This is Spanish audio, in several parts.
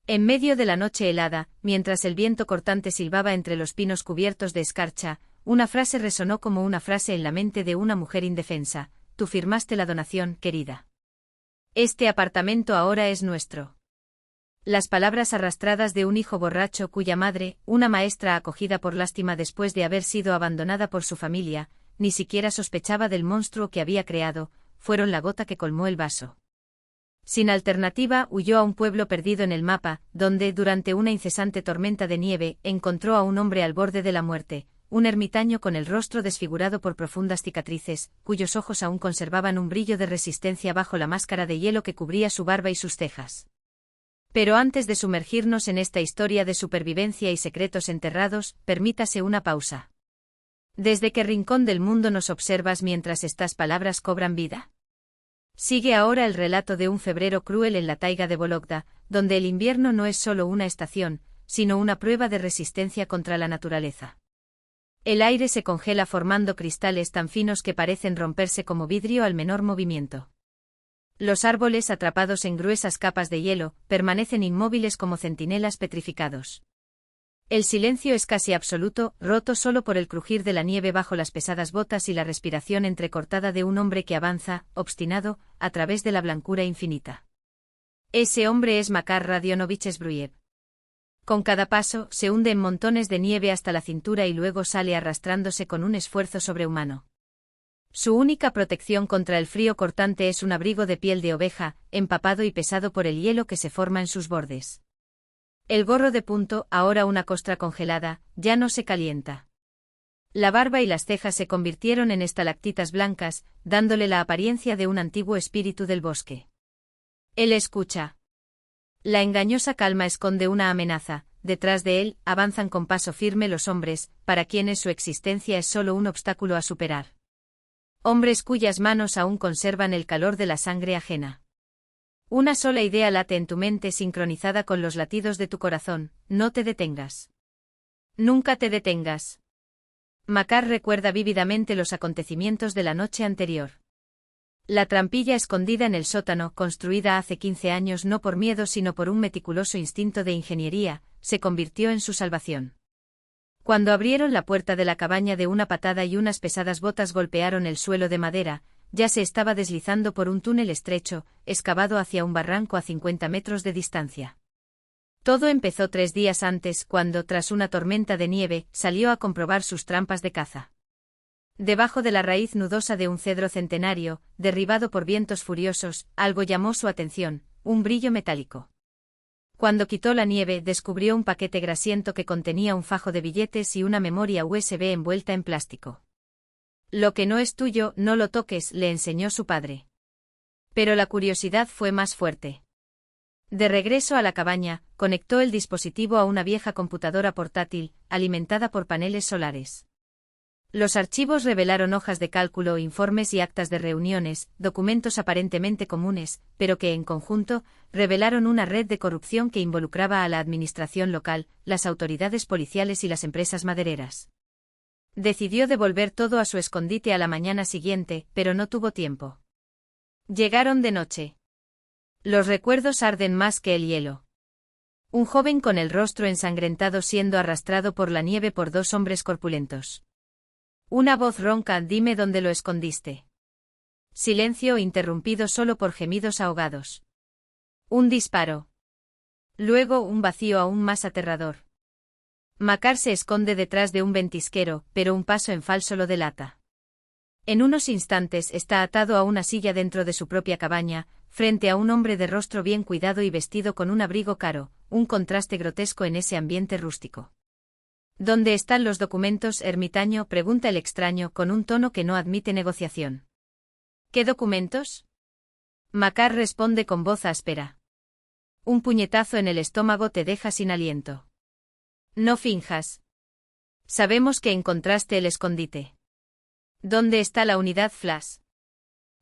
En medio de la noche helada, mientras el viento cortante silbaba entre los pinos cubiertos de escarcha, una frase resonó como una frase en la mente de una mujer indefensa: «Tú firmaste la donación, querida. Este apartamento ahora es nuestro». Las palabras arrastradas de un hijo borracho cuya madre, una maestra acogida por lástima después de haber sido abandonada por su familia, ni siquiera sospechaba del monstruo que había creado, fueron la gota que colmó el vaso. Sin alternativa, huyó a un pueblo perdido en el mapa, donde, durante una incesante tormenta de nieve, encontró a un hombre al borde de la muerte, un ermitaño con el rostro desfigurado por profundas cicatrices, cuyos ojos aún conservaban un brillo de resistencia bajo la máscara de hielo que cubría su barba y sus cejas. Pero antes de sumergirnos en esta historia de supervivencia y secretos enterrados, permítase una pausa. ¿Desde qué rincón del mundo nos observas mientras estas palabras cobran vida? Sigue ahora el relato de un febrero cruel en la taiga de Vologda, donde el invierno no es solo una estación, sino una prueba de resistencia contra la naturaleza. El aire se congela formando cristales tan finos que parecen romperse como vidrio al menor movimiento. Los árboles, atrapados en gruesas capas de hielo, permanecen inmóviles como centinelas petrificados. El silencio es casi absoluto, roto solo por el crujir de la nieve bajo las pesadas botas y la respiración entrecortada de un hombre que avanza, obstinado, a través de la blancura infinita. Ese hombre es Makar Radionovich Zbruyev. Con cada paso, se hunde en montones de nieve hasta la cintura y luego sale arrastrándose con un esfuerzo sobrehumano. Su única protección contra el frío cortante es un abrigo de piel de oveja, empapado y pesado por el hielo que se forma en sus bordes. El gorro de punto, ahora una costra congelada, ya no se calienta. La barba y las cejas se convirtieron en estalactitas blancas, dándole la apariencia de un antiguo espíritu del bosque. Él escucha. La engañosa calma esconde una amenaza. Detrás de él, avanzan con paso firme los hombres, para quienes su existencia es solo un obstáculo a superar. Hombres cuyas manos aún conservan el calor de la sangre ajena. Una sola idea late en tu mente sincronizada con los latidos de tu corazón: no te detengas. Nunca te detengas. Makar recuerda vívidamente los acontecimientos de la noche anterior. La trampilla escondida en el sótano, construida hace 15 años no por miedo sino por un meticuloso instinto de ingeniería, se convirtió en su salvación. Cuando abrieron la puerta de la cabaña de una patada y unas pesadas botas golpearon el suelo de madera, ya se estaba deslizando por un túnel estrecho, excavado hacia un barranco a 50 metros de distancia. Todo empezó 3 días antes, cuando, tras una tormenta de nieve, salió a comprobar sus trampas de caza. Debajo de la raíz nudosa de un cedro centenario, derribado por vientos furiosos, algo llamó su atención: un brillo metálico. Cuando quitó la nieve, descubrió un paquete grasiento que contenía un fajo de billetes y una memoria USB envuelta en plástico. Lo que no es tuyo, no lo toques, le enseñó su padre. Pero la curiosidad fue más fuerte. De regreso a la cabaña, conectó el dispositivo a una vieja computadora portátil, alimentada por paneles solares. Los archivos revelaron hojas de cálculo, informes y actas de reuniones, documentos aparentemente comunes, pero que en conjunto, revelaron una red de corrupción que involucraba a la administración local, las autoridades policiales y las empresas madereras. Decidió devolver todo a su escondite a la mañana siguiente, pero no tuvo tiempo. Llegaron de noche. Los recuerdos arden más que el hielo. Un joven con el rostro ensangrentado siendo arrastrado por la nieve por 2 hombres corpulentos. Una voz ronca: dime dónde lo escondiste. Silencio interrumpido solo por gemidos ahogados. Un disparo. Luego un vacío aún más aterrador. Makar se esconde detrás de un ventisquero, pero un paso en falso lo delata. En unos instantes está atado a una silla dentro de su propia cabaña, frente a un hombre de rostro bien cuidado y vestido con un abrigo caro, un contraste grotesco en ese ambiente rústico. ¿Dónde están los documentos, ermitaño?, pregunta el extraño con un tono que no admite negociación. ¿Qué documentos? Makar responde con voz áspera. Un puñetazo en el estómago te deja sin aliento. No finjas. Sabemos que encontraste el escondite. ¿Dónde está la unidad flash?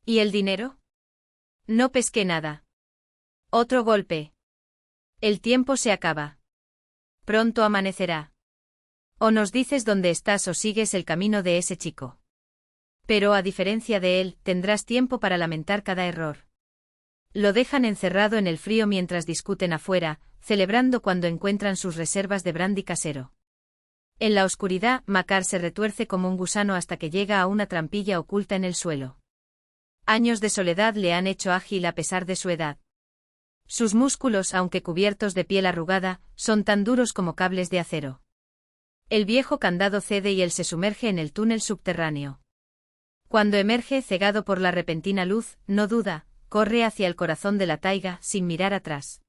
¿Y el dinero? No pesqué nada. Otro golpe. El tiempo se acaba. Pronto amanecerá. O nos dices dónde estás o sigues el camino de ese chico. Pero a diferencia de él, tendrás tiempo para lamentar cada error. Lo dejan encerrado en el frío mientras discuten afuera, celebrando cuando encuentran sus reservas de brandy casero. En la oscuridad, Makar se retuerce como un gusano hasta que llega a una trampilla oculta en el suelo. Años de soledad le han hecho ágil a pesar de su edad. Sus músculos, aunque cubiertos de piel arrugada, son tan duros como cables de acero. El viejo candado cede y él se sumerge en el túnel subterráneo. Cuando emerge, cegado por la repentina luz, no duda, corre hacia el corazón de la taiga, sin mirar atrás.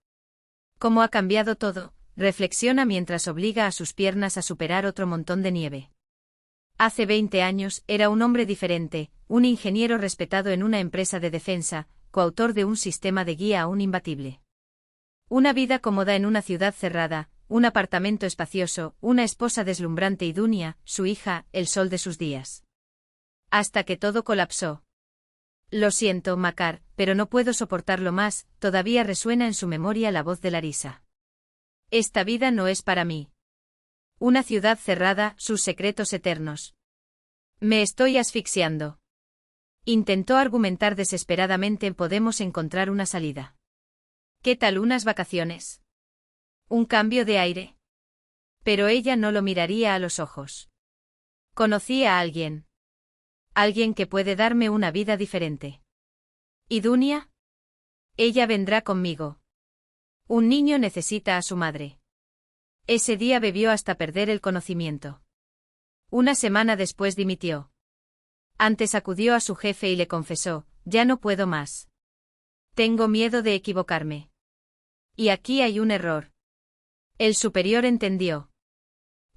¿Cómo ha cambiado todo?, reflexiona mientras obliga a sus piernas a superar otro montón de nieve. Hace 20 años, era un hombre diferente, un ingeniero respetado en una empresa de defensa, coautor de un sistema de guía aún imbatible. Una vida cómoda en una ciudad cerrada, un apartamento espacioso, una esposa deslumbrante y Dunia, su hija, el sol de sus días. Hasta que todo colapsó. Lo siento, Makar, pero no puedo soportarlo más, todavía resuena en su memoria la voz de Larisa. Esta vida no es para mí. Una ciudad cerrada, sus secretos eternos. Me estoy asfixiando. Intentó argumentar desesperadamente. Podemos encontrar una salida. ¿Qué tal unas vacaciones? ¿Un cambio de aire? Pero ella no lo miraría a los ojos. Conocí a alguien. Alguien que puede darme una vida diferente. ¿Y Dunia? Ella vendrá conmigo. Un niño necesita a su madre. Ese día bebió hasta perder el conocimiento. Una semana después dimitió. Antes acudió a su jefe y le confesó, ya no puedo más. Tengo miedo de equivocarme. Y aquí hay un error. El superior entendió.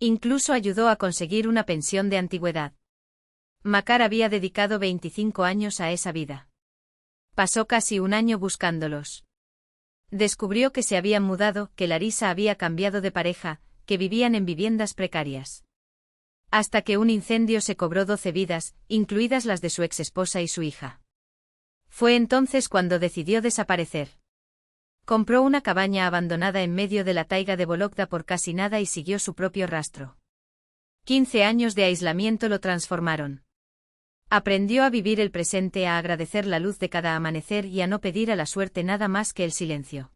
Incluso ayudó a conseguir una pensión de antigüedad. Makar había dedicado 25 años a esa vida. Pasó casi un año buscándolos. Descubrió que se habían mudado, que Larisa había cambiado de pareja, que vivían en viviendas precarias. Hasta que un incendio se cobró 12 vidas, incluidas las de su exesposa y su hija. Fue entonces cuando decidió desaparecer. Compró una cabaña abandonada en medio de la taiga de Vologda por casi nada y siguió su propio rastro. 15 años de aislamiento lo transformaron. Aprendió a vivir el presente, a agradecer la luz de cada amanecer y a no pedir a la suerte nada más que el silencio.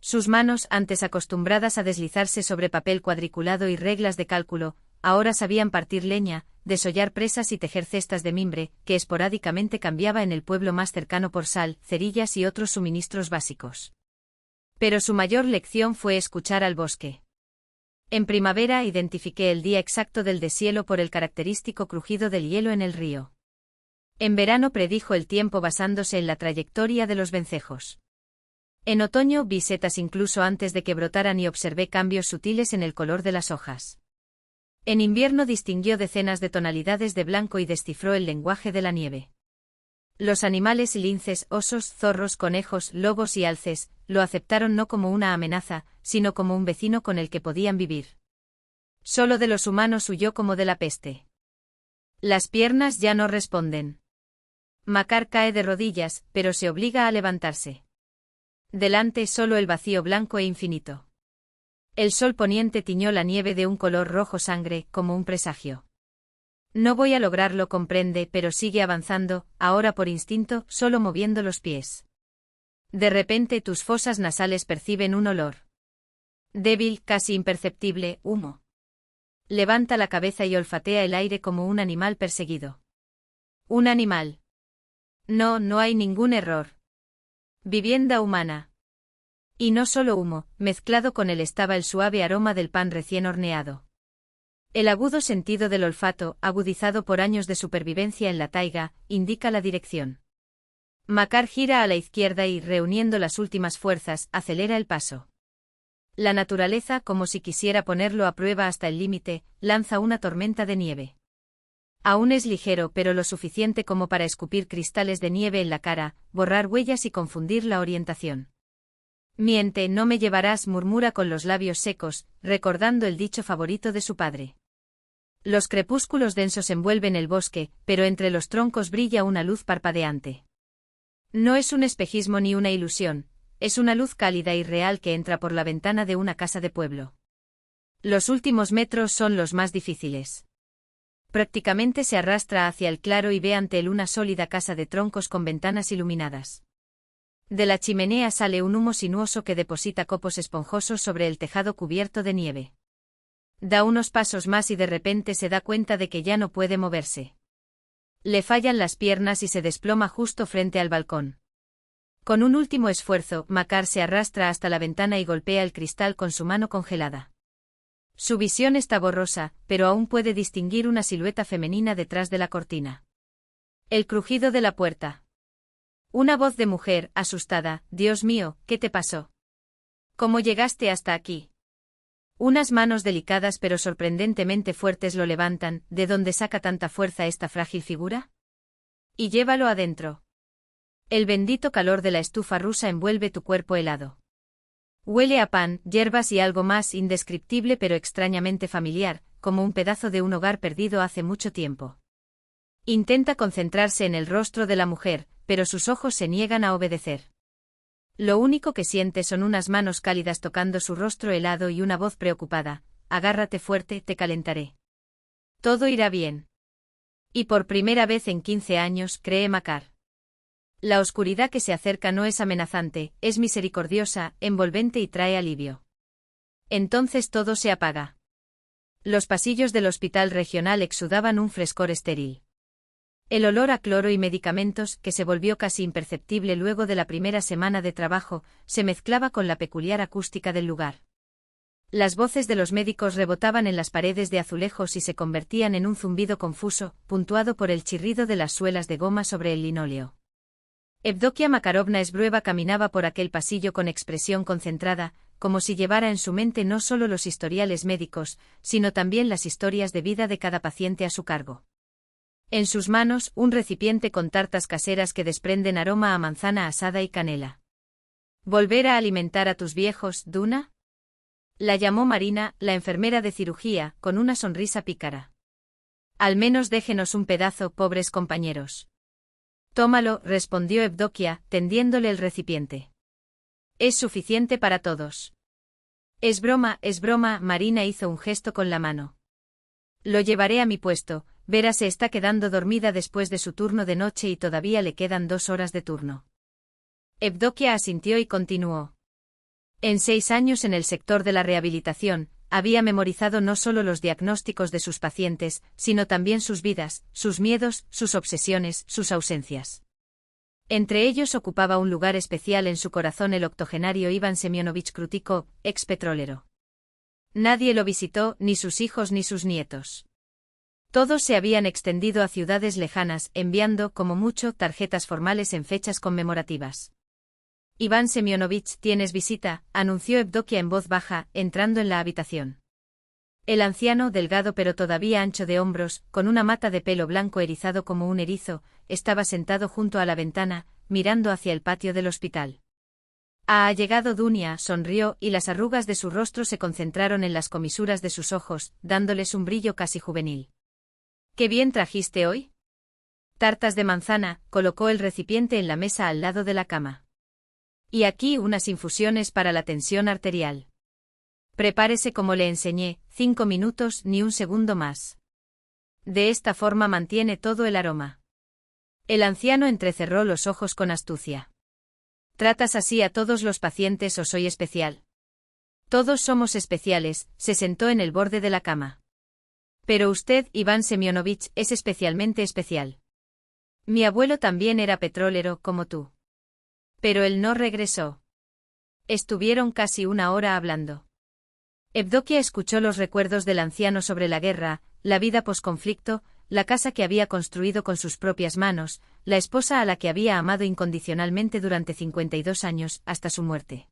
Sus manos, antes acostumbradas a deslizarse sobre papel cuadriculado y reglas de cálculo, ahora sabían partir leña, desollar presas y tejer cestas de mimbre, que esporádicamente cambiaba en el pueblo más cercano por sal, cerillas y otros suministros básicos. Pero su mayor lección fue escuchar al bosque. En primavera identifiqué el día exacto del deshielo por el característico crujido del hielo en el río. En verano predijo el tiempo basándose en la trayectoria de los vencejos. En otoño vi setas incluso antes de que brotaran y observé cambios sutiles en el color de las hojas. En invierno distinguió decenas de tonalidades de blanco y descifró el lenguaje de la nieve. Los animales, linces, osos, zorros, conejos, lobos y alces, lo aceptaron no como una amenaza, sino como un vecino con el que podían vivir. Solo de los humanos huyó como de la peste. Las piernas ya no responden. Makar cae de rodillas, pero se obliga a levantarse. Delante solo el vacío blanco e infinito. El sol poniente tiñó la nieve de un color rojo sangre, como un presagio. No voy a lograrlo, comprende, pero sigue avanzando, ahora por instinto, solo moviendo los pies. De repente tus fosas nasales perciben un olor. Débil, casi imperceptible, humo. Levanta la cabeza y olfatea el aire como un animal perseguido. Un animal. No, no hay ningún error. Vivienda humana. Y no solo humo, mezclado con él estaba el suave aroma del pan recién horneado. El agudo sentido del olfato, agudizado por años de supervivencia en la taiga, indica la dirección. Makar gira a la izquierda y, reuniendo las últimas fuerzas, acelera el paso. La naturaleza, como si quisiera ponerlo a prueba hasta el límite, lanza una tormenta de nieve. Aún es ligero, pero lo suficiente como para escupir cristales de nieve en la cara, borrar huellas y confundir la orientación. Miente, no me llevarás, murmura con los labios secos, recordando el dicho favorito de su padre. Los crepúsculos densos envuelven el bosque, pero entre los troncos brilla una luz parpadeante. No es un espejismo ni una ilusión, es una luz cálida y real que entra por la ventana de una casa de pueblo. Los últimos metros son los más difíciles. Prácticamente se arrastra hacia el claro y ve ante él una sólida casa de troncos con ventanas iluminadas. De la chimenea sale un humo sinuoso que deposita copos esponjosos sobre el tejado cubierto de nieve. Da unos pasos más y de repente se da cuenta de que ya no puede moverse. Le fallan las piernas y se desploma justo frente al balcón. Con un último esfuerzo, Makar se arrastra hasta la ventana y golpea el cristal con su mano congelada. Su visión está borrosa, pero aún puede distinguir una silueta femenina detrás de la cortina. El crujido de la puerta. Una voz de mujer, asustada. Dios mío, ¿qué te pasó? ¿Cómo llegaste hasta aquí? Unas manos delicadas pero sorprendentemente fuertes lo levantan. ¿De dónde saca tanta fuerza esta frágil figura? Y llévalo adentro. El bendito calor de la estufa rusa envuelve tu cuerpo helado. Huele a pan, hierbas y algo más indescriptible pero extrañamente familiar, como un pedazo de un hogar perdido hace mucho tiempo. Intenta concentrarse en el rostro de la mujer, pero sus ojos se niegan a obedecer. Lo único que siente son unas manos cálidas tocando su rostro helado y una voz preocupada. Agárrate fuerte, te calentaré. Todo irá bien. Y por primera vez en 15 años, cree Makar. La oscuridad que se acerca no es amenazante, es misericordiosa, envolvente y trae alivio. Entonces todo se apaga. Los pasillos del hospital regional exudaban un frescor estéril. El olor a cloro y medicamentos, que se volvió casi imperceptible luego de la primera semana de trabajo, se mezclaba con la peculiar acústica del lugar. Las voces de los médicos rebotaban en las paredes de azulejos y se convertían en un zumbido confuso, puntuado por el chirrido de las suelas de goma sobre el linóleo. Evdokia Makarovna Esbrueva caminaba por aquel pasillo con expresión concentrada, como si llevara en su mente no solo los historiales médicos, sino también las historias de vida de cada paciente a su cargo. En sus manos, un recipiente con tartas caseras que desprenden aroma a manzana asada y canela. ¿Volver a alimentar a tus viejos, Duna? La llamó Marina, la enfermera de cirugía, con una sonrisa pícara. Al menos déjenos un pedazo, pobres compañeros. Tómalo, respondió Evdokia, tendiéndole el recipiente. Es suficiente para todos. Es broma, Marina hizo un gesto con la mano. Lo llevaré a mi puesto. Vera se está quedando dormida después de su turno de noche y todavía le quedan 2 horas de turno. Evdokia asintió y continuó. En 6 años en el sector de la rehabilitación, había memorizado no solo los diagnósticos de sus pacientes, sino también sus vidas, sus miedos, sus obsesiones, sus ausencias. Entre ellos ocupaba un lugar especial en su corazón el octogenario Iván Semyonovich Krutiko, ex petrolero. Nadie lo visitó, ni sus hijos ni sus nietos. Todos se habían extendido a ciudades lejanas, enviando, como mucho, tarjetas formales en fechas conmemorativas. Iván Semyonovich, tienes visita, anunció Evdokia en voz baja, entrando en la habitación. El anciano, delgado pero todavía ancho de hombros, con una mata de pelo blanco erizado como un erizo, estaba sentado junto a la ventana, mirando hacia el patio del hospital. Ha llegado Dunia, sonrió, y las arrugas de su rostro se concentraron en las comisuras de sus ojos, dándoles un brillo casi juvenil. ¿Qué bien trajiste hoy? Tartas de manzana, colocó el recipiente en la mesa al lado de la cama. Y aquí unas infusiones para la tensión arterial. Prepárese como le enseñé, 5 minutos, ni un segundo más. De esta forma mantiene todo el aroma. El anciano entrecerró los ojos con astucia. ¿Tratas así a todos los pacientes o soy especial? Todos somos especiales, se sentó en el borde de la cama. Pero usted, Iván Semyonovich, es especialmente especial. Mi abuelo también era petrolero, como tú. Pero él no regresó. Estuvieron casi 1 hora hablando. Evdokia escuchó los recuerdos del anciano sobre la guerra, la vida posconflicto, la casa que había construido con sus propias manos, la esposa a la que había amado incondicionalmente durante 52 años, hasta su muerte.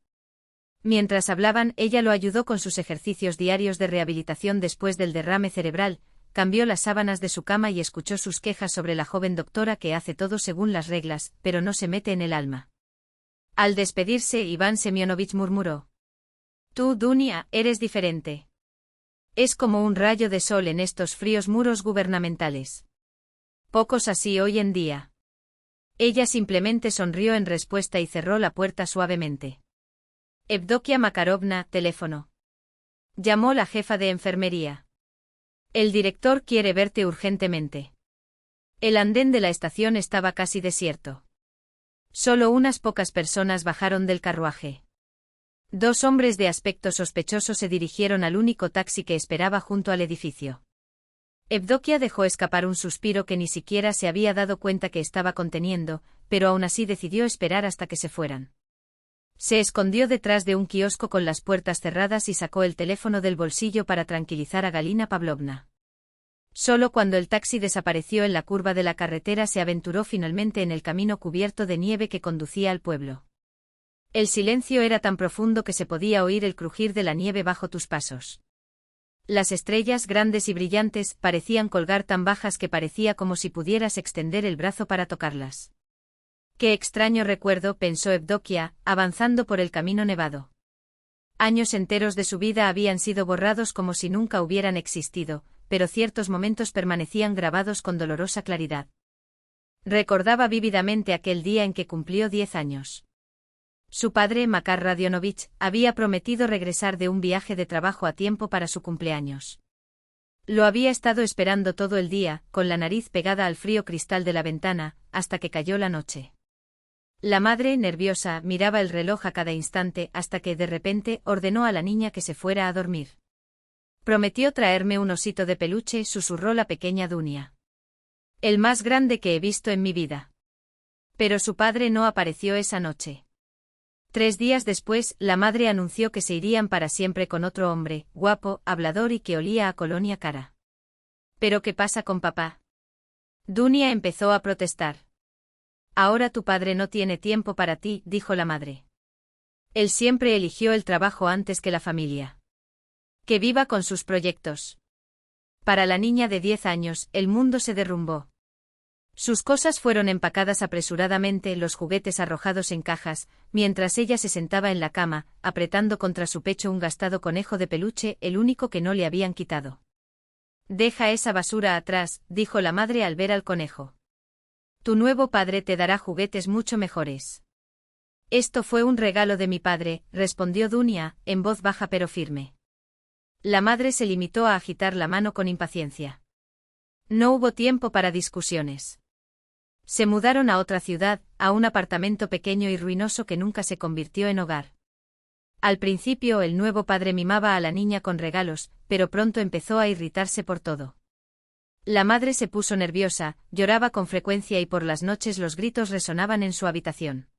Mientras hablaban, ella lo ayudó con sus ejercicios diarios de rehabilitación después del derrame cerebral, cambió las sábanas de su cama y escuchó sus quejas sobre la joven doctora que hace todo según las reglas, pero no se mete en el alma. Al despedirse, Iván Semyonovich murmuró. Tú, Dunia, eres diferente. Es como un rayo de sol en estos fríos muros gubernamentales. Pocos así hoy en día. Ella simplemente sonrió en respuesta y cerró la puerta suavemente. Evdokia Makarovna, teléfono. Llamó la jefa de enfermería. El director quiere verte urgentemente. El andén de la estación estaba casi desierto. Solo unas pocas personas bajaron del carruaje. Dos hombres de aspecto sospechoso se dirigieron al único taxi que esperaba junto al edificio. Evdokia dejó escapar un suspiro que ni siquiera se había dado cuenta que estaba conteniendo, pero aún así decidió esperar hasta que se fueran. Se escondió detrás de un kiosco con las puertas cerradas y sacó el teléfono del bolsillo para tranquilizar a Galina Pavlovna. Solo cuando el taxi desapareció en la curva de la carretera se aventuró finalmente en el camino cubierto de nieve que conducía al pueblo. El silencio era tan profundo que se podía oír el crujir de la nieve bajo tus pasos. Las estrellas, grandes y brillantes, parecían colgar tan bajas que parecía como si pudieras extender el brazo para tocarlas. Qué extraño recuerdo, pensó Evdokia, avanzando por el camino nevado. Años enteros de su vida habían sido borrados como si nunca hubieran existido, pero ciertos momentos permanecían grabados con dolorosa claridad. Recordaba vívidamente aquel día en que cumplió 10 años. Su padre, Makar Radionovich, había prometido regresar de un viaje de trabajo a tiempo para su cumpleaños. Lo había estado esperando todo el día, con la nariz pegada al frío cristal de la ventana, hasta que cayó la noche. La madre, nerviosa, miraba el reloj a cada instante hasta que, de repente, ordenó a la niña que se fuera a dormir. Prometió traerme un osito de peluche, susurró la pequeña Dunia. El más grande que he visto en mi vida. Pero su padre no apareció esa noche. 3 días después, la madre anunció que se irían para siempre con otro hombre, guapo, hablador y que olía a colonia cara. ¿Pero qué pasa con papá? Dunia empezó a protestar. Ahora tu padre no tiene tiempo para ti, dijo la madre. Él siempre eligió el trabajo antes que la familia. Que viva con sus proyectos. Para la niña de 10 años, el mundo se derrumbó. Sus cosas fueron empacadas apresuradamente, los juguetes arrojados en cajas, mientras ella se sentaba en la cama, apretando contra su pecho un gastado conejo de peluche, el único que no le habían quitado. Deja esa basura atrás, dijo la madre al ver al conejo. Tu nuevo padre te dará juguetes mucho mejores. Esto fue un regalo de mi padre, respondió Dunia, en voz baja pero firme. La madre se limitó a agitar la mano con impaciencia. No hubo tiempo para discusiones. Se mudaron a otra ciudad, a un apartamento pequeño y ruinoso que nunca se convirtió en hogar. Al principio el nuevo padre mimaba a la niña con regalos, pero pronto empezó a irritarse por todo. La madre se puso nerviosa, lloraba con frecuencia y por las noches los gritos resonaban en su habitación.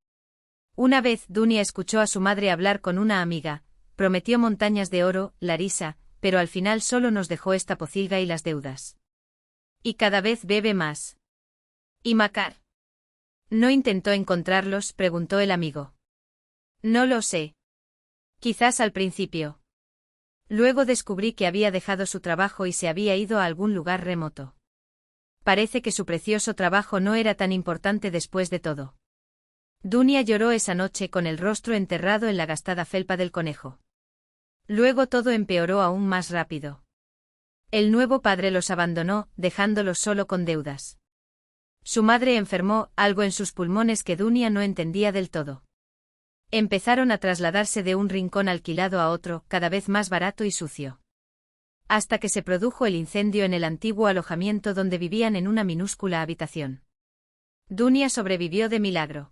Una vez Dunia escuchó a su madre hablar con una amiga, prometió montañas de oro, Larisa, pero al final solo nos dejó esta pocilga y las deudas. Y cada vez bebe más. ¿Y Makar? ¿No intentó encontrarlos?, preguntó el amigo. No lo sé. Quizás al principio. Luego descubrí que había dejado su trabajo y se había ido a algún lugar remoto. Parece que su precioso trabajo no era tan importante después de todo. Dunia lloró esa noche con el rostro enterrado en la gastada felpa del conejo. Luego todo empeoró aún más rápido. El nuevo padre los abandonó, dejándolos solo con deudas. Su madre enfermó, algo en sus pulmones que Dunia no entendía del todo. Empezaron a trasladarse de un rincón alquilado a otro, cada vez más barato y sucio. Hasta que se produjo el incendio en el antiguo alojamiento donde vivían en una minúscula habitación. Dunia sobrevivió de milagro.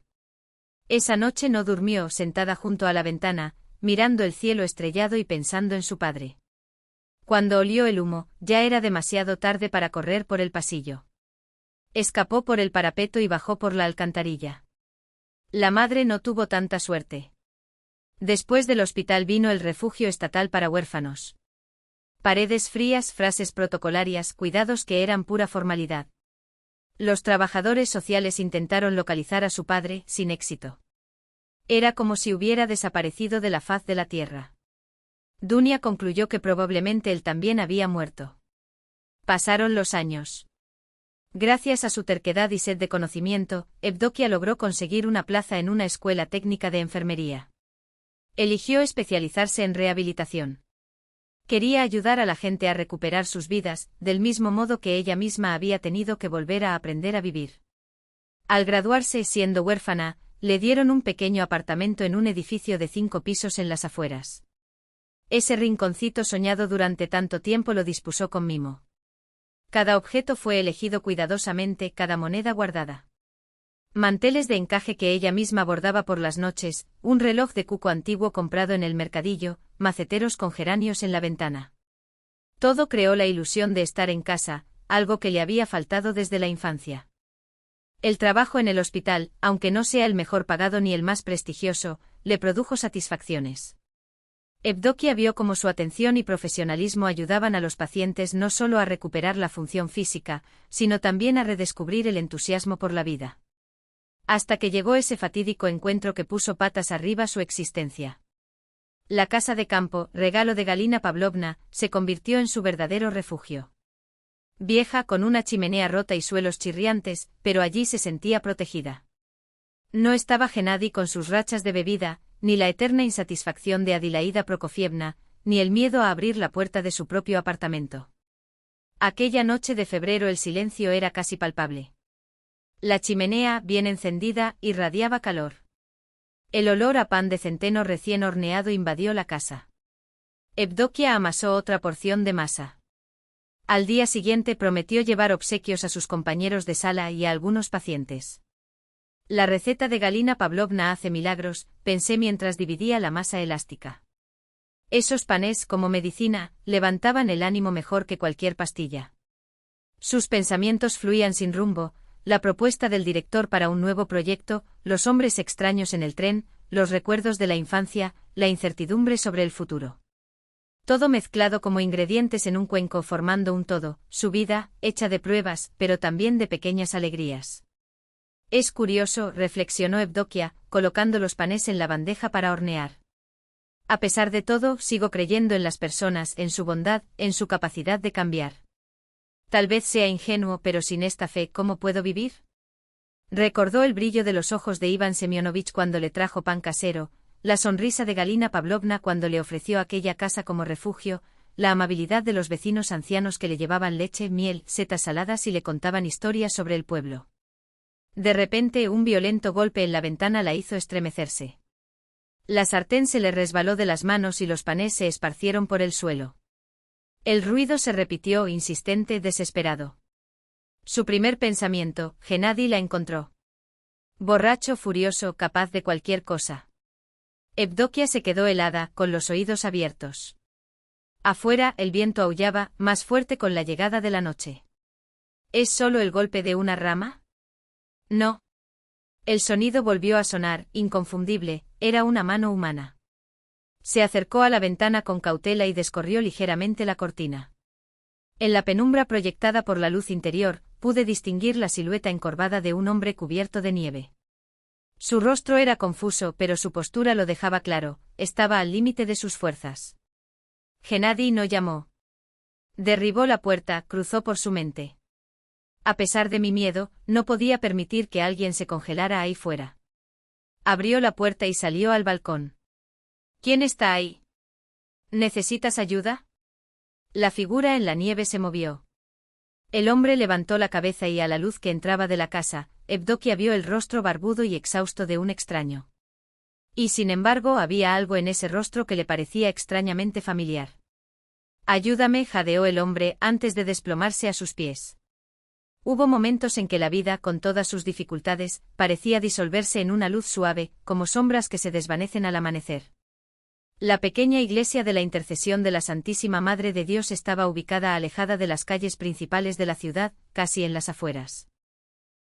Esa noche no durmió, sentada junto a la ventana, mirando el cielo estrellado y pensando en su padre. Cuando olió el humo, ya era demasiado tarde para correr por el pasillo. Escapó por el parapeto y bajó por la alcantarilla. La madre no tuvo tanta suerte. Después del hospital vino el refugio estatal para huérfanos. Paredes frías, frases protocolarias, cuidados que eran pura formalidad. Los trabajadores sociales intentaron localizar a su padre, sin éxito. Era como si hubiera desaparecido de la faz de la tierra. Dunia concluyó que probablemente él también había muerto. Pasaron los años. Gracias a su terquedad y sed de conocimiento, Evdokia logró conseguir una plaza en una escuela técnica de enfermería. Eligió especializarse en rehabilitación. Quería ayudar a la gente a recuperar sus vidas, del mismo modo que ella misma había tenido que volver a aprender a vivir. Al graduarse, siendo huérfana, le dieron un pequeño apartamento en un edificio de 5 pisos en las afueras. Ese rinconcito soñado durante tanto tiempo lo dispuso con mimo. Cada objeto fue elegido cuidadosamente, cada moneda guardada. Manteles de encaje que ella misma bordaba por las noches, un reloj de cuco antiguo comprado en el mercadillo, maceteros con geranios en la ventana. Todo creó la ilusión de estar en casa, algo que le había faltado desde la infancia. El trabajo en el hospital, aunque no sea el mejor pagado ni el más prestigioso, le produjo satisfacciones. Evdokia vio cómo su atención y profesionalismo ayudaban a los pacientes no solo a recuperar la función física, sino también a redescubrir el entusiasmo por la vida. Hasta que llegó ese fatídico encuentro que puso patas arriba su existencia. La casa de campo, regalo de Galina Pavlovna, se convirtió en su verdadero refugio. Vieja, con una chimenea rota y suelos chirriantes, pero allí se sentía protegida. No estaba Gennady con sus rachas de bebida, ni la eterna insatisfacción de Adilaída Prokofievna, ni el miedo a abrir la puerta de su propio apartamento. Aquella noche de febrero el silencio era casi palpable. La chimenea, bien encendida, irradiaba calor. El olor a pan de centeno recién horneado invadió la casa. Evdokia amasó otra porción de masa. Al día siguiente prometió llevar obsequios a sus compañeros de sala y a algunos pacientes. La receta de Galina Pavlovna hace milagros, pensé mientras dividía la masa elástica. Esos panés, como medicina, levantaban el ánimo mejor que cualquier pastilla. Sus pensamientos fluían sin rumbo, la propuesta del director para un nuevo proyecto, los hombres extraños en el tren, los recuerdos de la infancia, la incertidumbre sobre el futuro. Todo mezclado como ingredientes en un cuenco formando un todo, su vida, hecha de pruebas, pero también de pequeñas alegrías. Es curioso, reflexionó Evdokia, colocando los panés en la bandeja para hornear. A pesar de todo, sigo creyendo en las personas, en su bondad, en su capacidad de cambiar. Tal vez sea ingenuo, pero sin esta fe, ¿cómo puedo vivir? Recordó el brillo de los ojos de Iván Semyonovich cuando le trajo pan casero, la sonrisa de Galina Pavlovna cuando le ofreció aquella casa como refugio, la amabilidad de los vecinos ancianos que le llevaban leche, miel, setas saladas y le contaban historias sobre el pueblo. De repente, un violento golpe en la ventana la hizo estremecerse. La sartén se le resbaló de las manos y los panés se esparcieron por el suelo. El ruido se repitió, insistente, desesperado. Su primer pensamiento, Gennady la encontró. Borracho, furioso, capaz de cualquier cosa. Evdokia se quedó helada, con los oídos abiertos. Afuera, el viento aullaba, más fuerte con la llegada de la noche. ¿Es solo el golpe de una rama? No. El sonido volvió a sonar, inconfundible, era una mano humana. Se acercó a la ventana con cautela y descorrió ligeramente la cortina. En la penumbra proyectada por la luz interior, pude distinguir la silueta encorvada de un hombre cubierto de nieve. Su rostro era confuso, pero su postura lo dejaba claro, estaba al límite de sus fuerzas. Gennady no llamó. Derribó la puerta, cruzó por su mente. A pesar de mi miedo, no podía permitir que alguien se congelara ahí fuera. Abrió la puerta y salió al balcón. ¿Quién está ahí? ¿Necesitas ayuda? La figura en la nieve se movió. El hombre levantó la cabeza y a la luz que entraba de la casa, Evdokia vio el rostro barbudo y exhausto de un extraño. Y sin embargo había algo en ese rostro que le parecía extrañamente familiar. Ayúdame, jadeó el hombre antes de desplomarse a sus pies. Hubo momentos en que la vida, con todas sus dificultades, parecía disolverse en una luz suave, como sombras que se desvanecen al amanecer. La pequeña iglesia de la Intercesión de la Santísima Madre de Dios estaba ubicada alejada de las calles principales de la ciudad, casi en las afueras.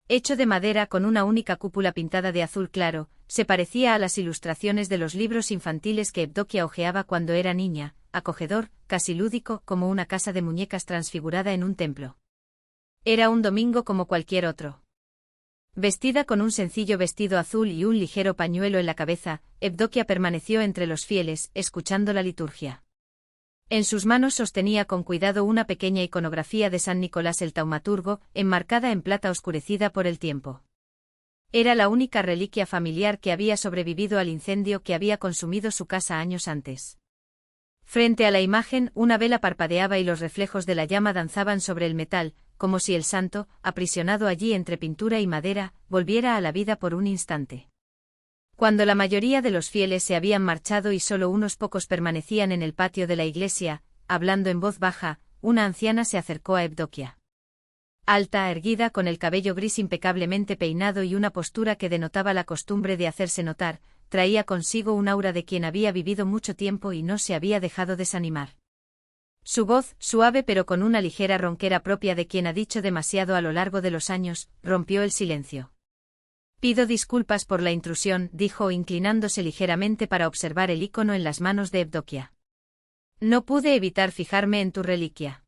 Hecho de madera con una única cúpula pintada de azul claro, se parecía a las ilustraciones de los libros infantiles que Evdokia hojeaba cuando era niña, acogedor, casi lúdico, como una casa de muñecas transfigurada en un templo. Era un domingo como cualquier otro. Vestida con un sencillo vestido azul y un ligero pañuelo en la cabeza, Evdokia permaneció entre los fieles, escuchando la liturgia. En sus manos sostenía con cuidado una pequeña iconografía de San Nicolás el Taumaturgo, enmarcada en plata oscurecida por el tiempo. Era la única reliquia familiar que había sobrevivido al incendio que había consumido su casa años antes. Frente a la imagen, una vela parpadeaba y los reflejos de la llama danzaban sobre el metal, como si el santo, aprisionado allí entre pintura y madera, volviera a la vida por un instante. Cuando la mayoría de los fieles se habían marchado y solo unos pocos permanecían en el patio de la iglesia, hablando en voz baja, una anciana se acercó a Evdokia. Alta, erguida, con el cabello gris impecablemente peinado y una postura que denotaba la costumbre de hacerse notar, traía consigo un aura de quien había vivido mucho tiempo y no se había dejado desanimar. Su voz, suave pero con una ligera ronquera propia de quien ha dicho demasiado a lo largo de los años, rompió el silencio. «Pido disculpas por la intrusión», dijo inclinándose ligeramente para observar el icono en las manos de Evdokia. «No pude evitar fijarme en tu reliquia.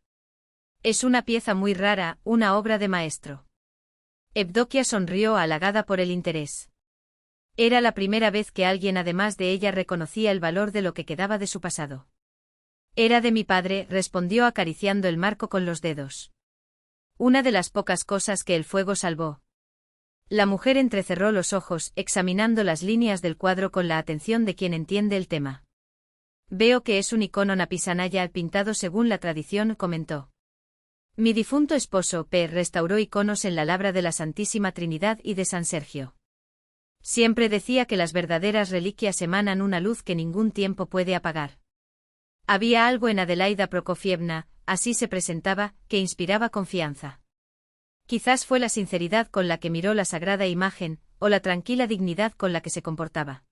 Es una pieza muy rara, una obra de maestro». Evdokia sonrió halagada por el interés. Era la primera vez que alguien además de ella reconocía el valor de lo que quedaba de su pasado. «Era de mi padre», respondió acariciando el marco con los dedos. «Una de las pocas cosas que el fuego salvó». La mujer entrecerró los ojos, examinando las líneas del cuadro con la atención de quien entiende el tema. «Veo que es un icono napisanaya pintado según la tradición», comentó. «Mi difunto esposo P. restauró iconos en la labra de la Santísima Trinidad y de San Sergio. Siempre decía que las verdaderas reliquias emanan una luz que ningún tiempo puede apagar. Había algo en Adelaida Prokofievna, así se presentaba, que inspiraba confianza. Quizás fue la sinceridad con la que miró la sagrada imagen, o la tranquila dignidad con la que se comportaba».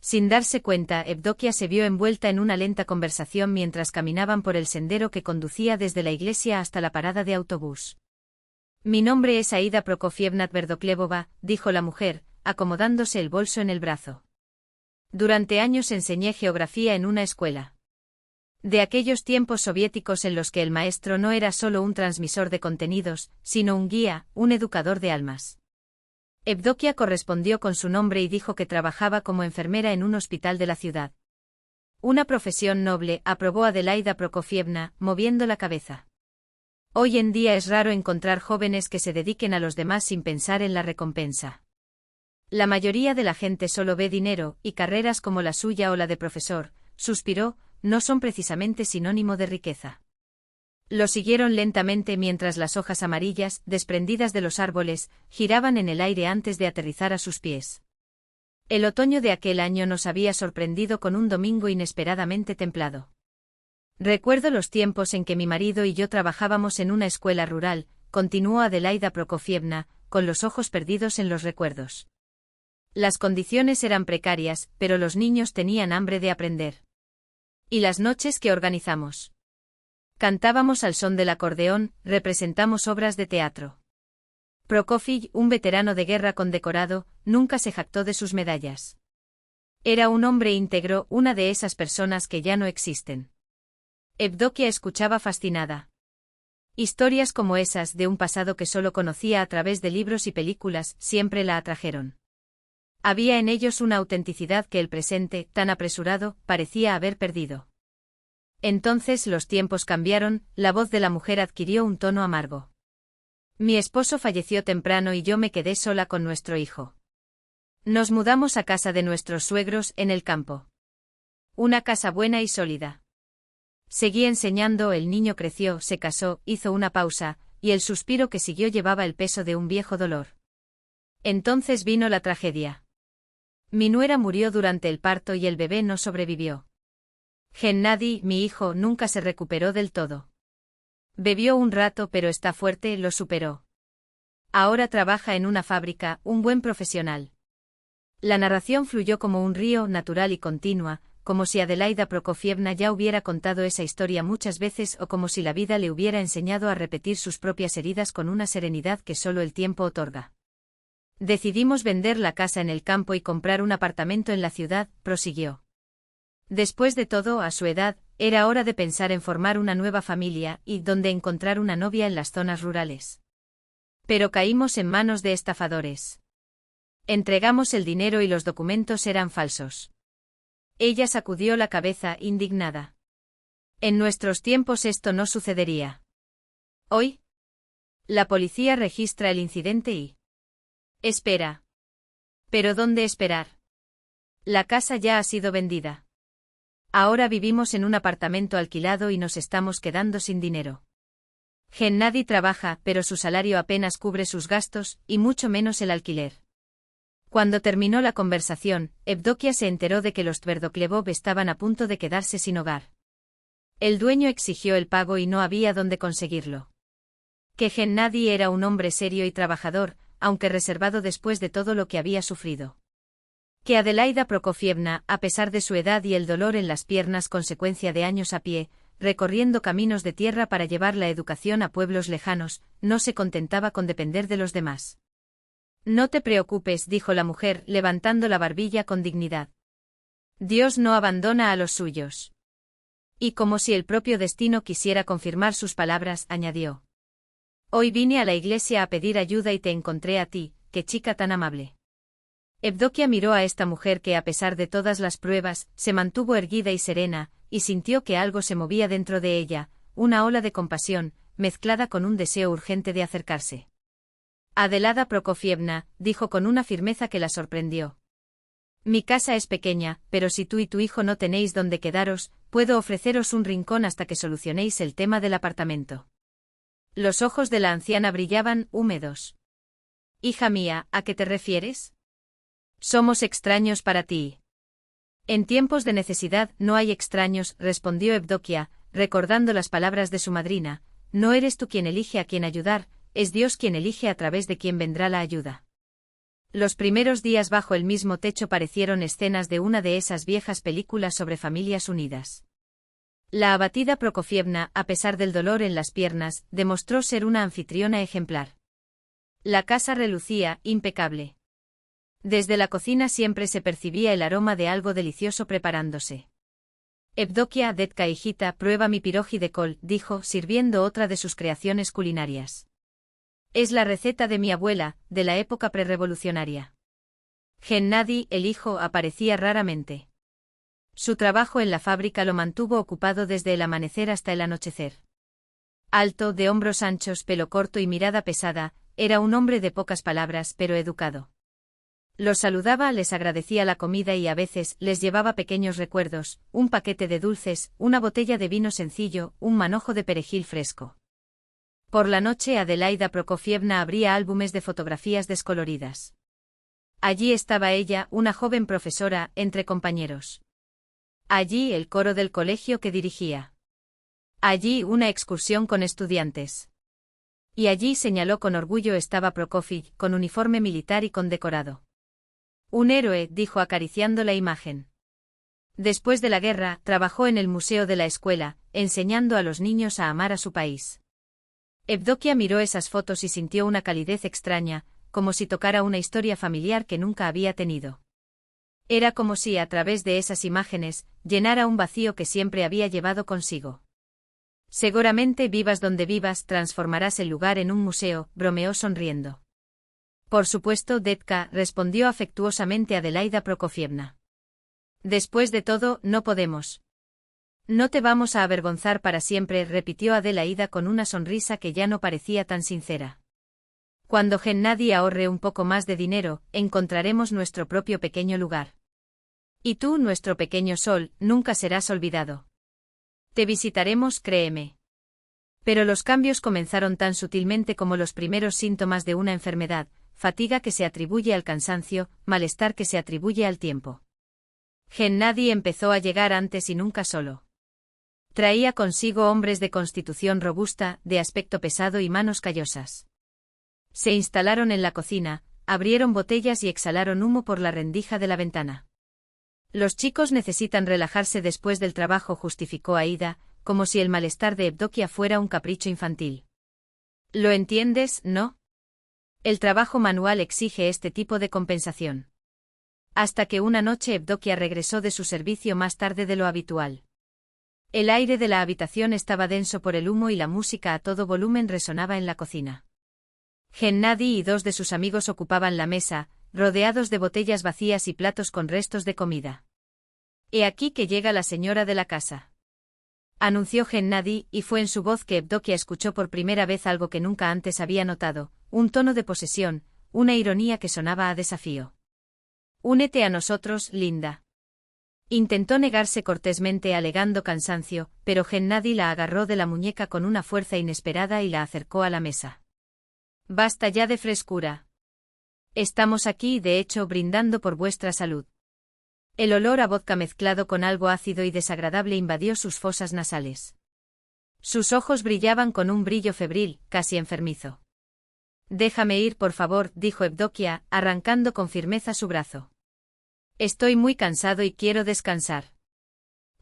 Sin darse cuenta, Evdokia se vio envuelta en una lenta conversación mientras caminaban por el sendero que conducía desde la iglesia hasta la parada de autobús. «Mi nombre es Aida Prokofievna Tverdoklevova», dijo la mujer, acomodándose el bolso en el brazo. «Durante años enseñé geografía en una escuela. De aquellos tiempos soviéticos en los que el maestro no era solo un transmisor de contenidos, sino un guía, un educador de almas». Evdokia correspondió con su nombre y dijo que trabajaba como enfermera en un hospital de la ciudad. «Una profesión noble», aprobó Adelaida Prokofievna, moviendo la cabeza. «Hoy en día es raro encontrar jóvenes que se dediquen a los demás sin pensar en la recompensa. La mayoría de la gente solo ve dinero, y carreras como la suya o la de profesor», suspiró, «no son precisamente sinónimo de riqueza». Lo siguieron lentamente mientras las hojas amarillas, desprendidas de los árboles, giraban en el aire antes de aterrizar a sus pies. El otoño de aquel año nos había sorprendido con un domingo inesperadamente templado. «Recuerdo los tiempos en que mi marido y yo trabajábamos en una escuela rural», continuó Adelaida Prokofievna, con los ojos perdidos en los recuerdos. «Las condiciones eran precarias, pero los niños tenían hambre de aprender. Y las noches que organizamos. Cantábamos al son del acordeón, representamos obras de teatro. Prokofiev, un veterano de guerra condecorado, nunca se jactó de sus medallas. Era un hombre íntegro, una de esas personas que ya no existen». Evdokia escuchaba fascinada. Historias como esas de un pasado que solo conocía a través de libros y películas siempre la atrajeron. Había en ellos una autenticidad que el presente, tan apresurado, parecía haber perdido. Entonces los tiempos cambiaron, la voz de la mujer adquirió un tono amargo. «Mi esposo falleció temprano y yo me quedé sola con nuestro hijo. Nos mudamos a casa de nuestros suegros, en el campo. Una casa buena y sólida. Seguí enseñando, el niño creció, se casó», hizo una pausa, y el suspiro que siguió llevaba el peso de un viejo dolor. «Entonces vino la tragedia. Mi nuera murió durante el parto y el bebé no sobrevivió. Gennady, mi hijo, nunca se recuperó del todo. Bebió un rato pero está fuerte, lo superó. Ahora trabaja en una fábrica, un buen profesional». La narración fluyó como un río, natural y continua, como si Adelaida Prokofievna ya hubiera contado esa historia muchas veces o como si la vida le hubiera enseñado a repetir sus propias heridas con una serenidad que solo el tiempo otorga. «Decidimos vender la casa en el campo y comprar un apartamento en la ciudad», prosiguió. «Después de todo, a su edad, era hora de pensar en formar una nueva familia y donde encontrar una novia en las zonas rurales. Pero caímos en manos de estafadores. Entregamos el dinero y los documentos eran falsos». Ella sacudió la cabeza, indignada. «En nuestros tiempos esto no sucedería. Hoy, la policía registra el incidente y... Espera. ¿Pero dónde esperar? La casa ya ha sido vendida. Ahora vivimos en un apartamento alquilado y nos estamos quedando sin dinero. Gennady trabaja, pero su salario apenas cubre sus gastos, y mucho menos el alquiler». Cuando terminó la conversación, Evdokia se enteró de que los Tverdoklevov estaban a punto de quedarse sin hogar. El dueño exigió el pago y no había dónde conseguirlo. Que Gennady era un hombre serio y trabajador, aunque reservado después de todo lo que había sufrido. Que Adelaida Prokofievna, a pesar de su edad y el dolor en las piernas consecuencia de años a pie, recorriendo caminos de tierra para llevar la educación a pueblos lejanos, no se contentaba con depender de los demás. No te preocupes, dijo la mujer, levantando la barbilla con dignidad. Dios no abandona a los suyos. Y como si el propio destino quisiera confirmar sus palabras, añadió. Hoy vine a la iglesia a pedir ayuda y te encontré a ti, qué chica tan amable. Evdokia miró a esta mujer que, a pesar de todas las pruebas, se mantuvo erguida y serena, y sintió que algo se movía dentro de ella, una ola de compasión, mezclada con un deseo urgente de acercarse. Adelaida Prokofievna, dijo con una firmeza que la sorprendió. Mi casa es pequeña, pero si tú y tu hijo no tenéis dónde quedaros, puedo ofreceros un rincón hasta que solucionéis el tema del apartamento. Los ojos de la anciana brillaban, húmedos. Hija mía, ¿a qué te refieres? Somos extraños para ti. En tiempos de necesidad no hay extraños, respondió Evdokia, recordando las palabras de su madrina, no eres tú quien elige a quien ayudar, es Dios quien elige a través de quien vendrá la ayuda. Los primeros días bajo el mismo techo parecieron escenas de una de esas viejas películas sobre familias unidas. La abatida Prokofievna, a pesar del dolor en las piernas, demostró ser una anfitriona ejemplar. La casa relucía, impecable. Desde la cocina siempre se percibía el aroma de algo delicioso preparándose. Evdokia, Detka hijita, prueba mi piroji de col, dijo, sirviendo otra de sus creaciones culinarias. Es la receta de mi abuela, de la época prerrevolucionaria. Gennady, el hijo, aparecía raramente. Su trabajo en la fábrica lo mantuvo ocupado desde el amanecer hasta el anochecer. Alto, de hombros anchos, pelo corto y mirada pesada, era un hombre de pocas palabras pero educado. Los saludaba, les agradecía la comida y a veces les llevaba pequeños recuerdos, un paquete de dulces, una botella de vino sencillo, un manojo de perejil fresco. Por la noche Adelaida Prokofievna abría álbumes de fotografías descoloridas. Allí estaba ella, una joven profesora, entre compañeros. Allí el coro del colegio que dirigía. Allí una excursión con estudiantes. Y allí señaló con orgullo estaba Prokofiev, con uniforme militar y condecorado. Un héroe, dijo acariciando la imagen. Después de la guerra, trabajó en el museo de la escuela, enseñando a los niños a amar a su país. Evdokia miró esas fotos y sintió una calidez extraña, como si tocara una historia familiar que nunca había tenido. Era como si, a través de esas imágenes, llenara un vacío que siempre había llevado consigo. Seguramente vivas donde vivas, transformarás el lugar en un museo, bromeó sonriendo. Por supuesto, Detka, respondió afectuosamente Adelaida Prokofievna. Después de todo, no podemos. No te vamos a avergonzar para siempre, repitió Adelaida con una sonrisa que ya no parecía tan sincera. Cuando Gennady ahorre un poco más de dinero, encontraremos nuestro propio pequeño lugar. Y tú, nuestro pequeño sol, nunca serás olvidado. Te visitaremos, créeme. Pero los cambios comenzaron tan sutilmente como los primeros síntomas de una enfermedad, fatiga que se atribuye al cansancio, malestar que se atribuye al tiempo. Gennady empezó a llegar antes y nunca solo. Traía consigo hombres de constitución robusta, de aspecto pesado y manos callosas. Se instalaron en la cocina, abrieron botellas y exhalaron humo por la rendija de la ventana. Los chicos necesitan relajarse después del trabajo, justificó Aida, como si el malestar de Evdokia fuera un capricho infantil. ¿Lo entiendes, no? El trabajo manual exige este tipo de compensación. Hasta que una noche Evdokia regresó de su servicio más tarde de lo habitual. El aire de la habitación estaba denso por el humo y la música a todo volumen resonaba en la cocina. Gennady y dos de sus amigos ocupaban la mesa, rodeados de botellas vacías y platos con restos de comida. «He aquí que llega la señora de la casa», anunció Gennady, y fue en su voz que Evdokia escuchó por primera vez algo que nunca antes había notado, un tono de posesión, una ironía que sonaba a desafío. «Únete a nosotros, linda». Intentó negarse cortésmente alegando cansancio, pero Gennady la agarró de la muñeca con una fuerza inesperada y la acercó a la mesa. «Basta ya de frescura. Estamos aquí, de hecho, brindando por vuestra salud». El olor a vodka mezclado con algo ácido y desagradable invadió sus fosas nasales. Sus ojos brillaban con un brillo febril, casi enfermizo. Déjame ir, por favor, dijo Evdokia, arrancando con firmeza su brazo. Estoy muy cansado y quiero descansar.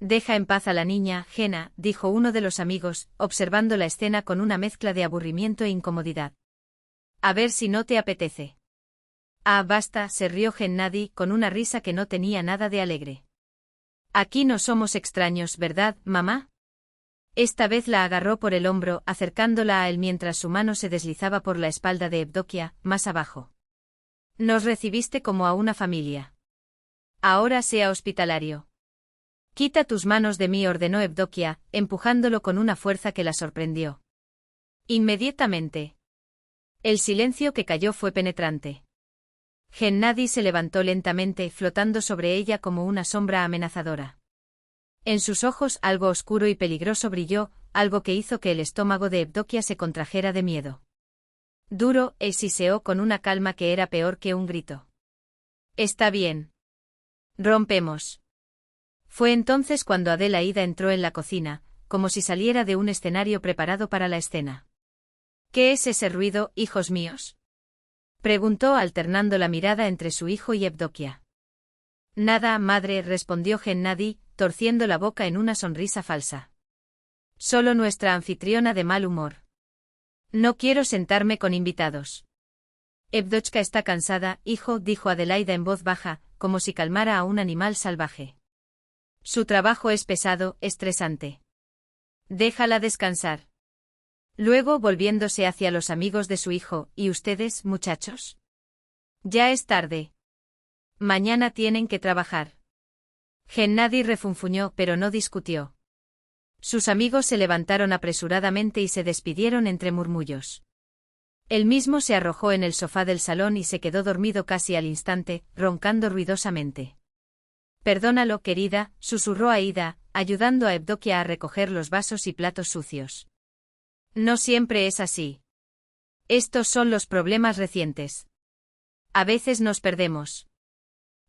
Deja en paz a la niña, Gena, dijo uno de los amigos, observando la escena con una mezcla de aburrimiento e incomodidad. A ver si no te apetece. Ah, basta, se rió Gennady con una risa que no tenía nada de alegre. Aquí no somos extraños, ¿verdad, mamá? Esta vez la agarró por el hombro, acercándola a él mientras su mano se deslizaba por la espalda de Evdokia, más abajo. Nos recibiste como a una familia. Ahora sea hospitalario. Quita tus manos de mí, ordenó Evdokia, empujándolo con una fuerza que la sorprendió. Inmediatamente. El silencio que cayó fue penetrante. Gennady se levantó lentamente, flotando sobre ella como una sombra amenazadora. En sus ojos algo oscuro y peligroso brilló, algo que hizo que el estómago de Evdokia se contrajera de miedo. Duro, siseó con una calma que era peor que un grito. Está bien. Rompemos. Fue entonces cuando Adelaida entró en la cocina, como si saliera de un escenario preparado para la escena. ¿Qué es ese ruido, hijos míos? Preguntó alternando la mirada entre su hijo y Evdokia. Nada, madre, respondió Gennady, torciendo la boca en una sonrisa falsa. Solo nuestra anfitriona de mal humor. No quiero sentarme con invitados. Evdochka está cansada, hijo, dijo Adelaida en voz baja, como si calmara a un animal salvaje. Su trabajo es pesado, estresante. Déjala descansar. Luego, volviéndose hacia los amigos de su hijo, ¿y ustedes, muchachos? Ya es tarde. Mañana tienen que trabajar. Gennady refunfuñó, pero no discutió. Sus amigos se levantaron apresuradamente y se despidieron entre murmullos. Él mismo se arrojó en el sofá del salón y se quedó dormido casi al instante, roncando ruidosamente. Perdónalo, querida, susurró Aída, ayudando a Evdokia a recoger los vasos y platos sucios. No siempre es así. Estos son los problemas recientes. A veces nos perdemos.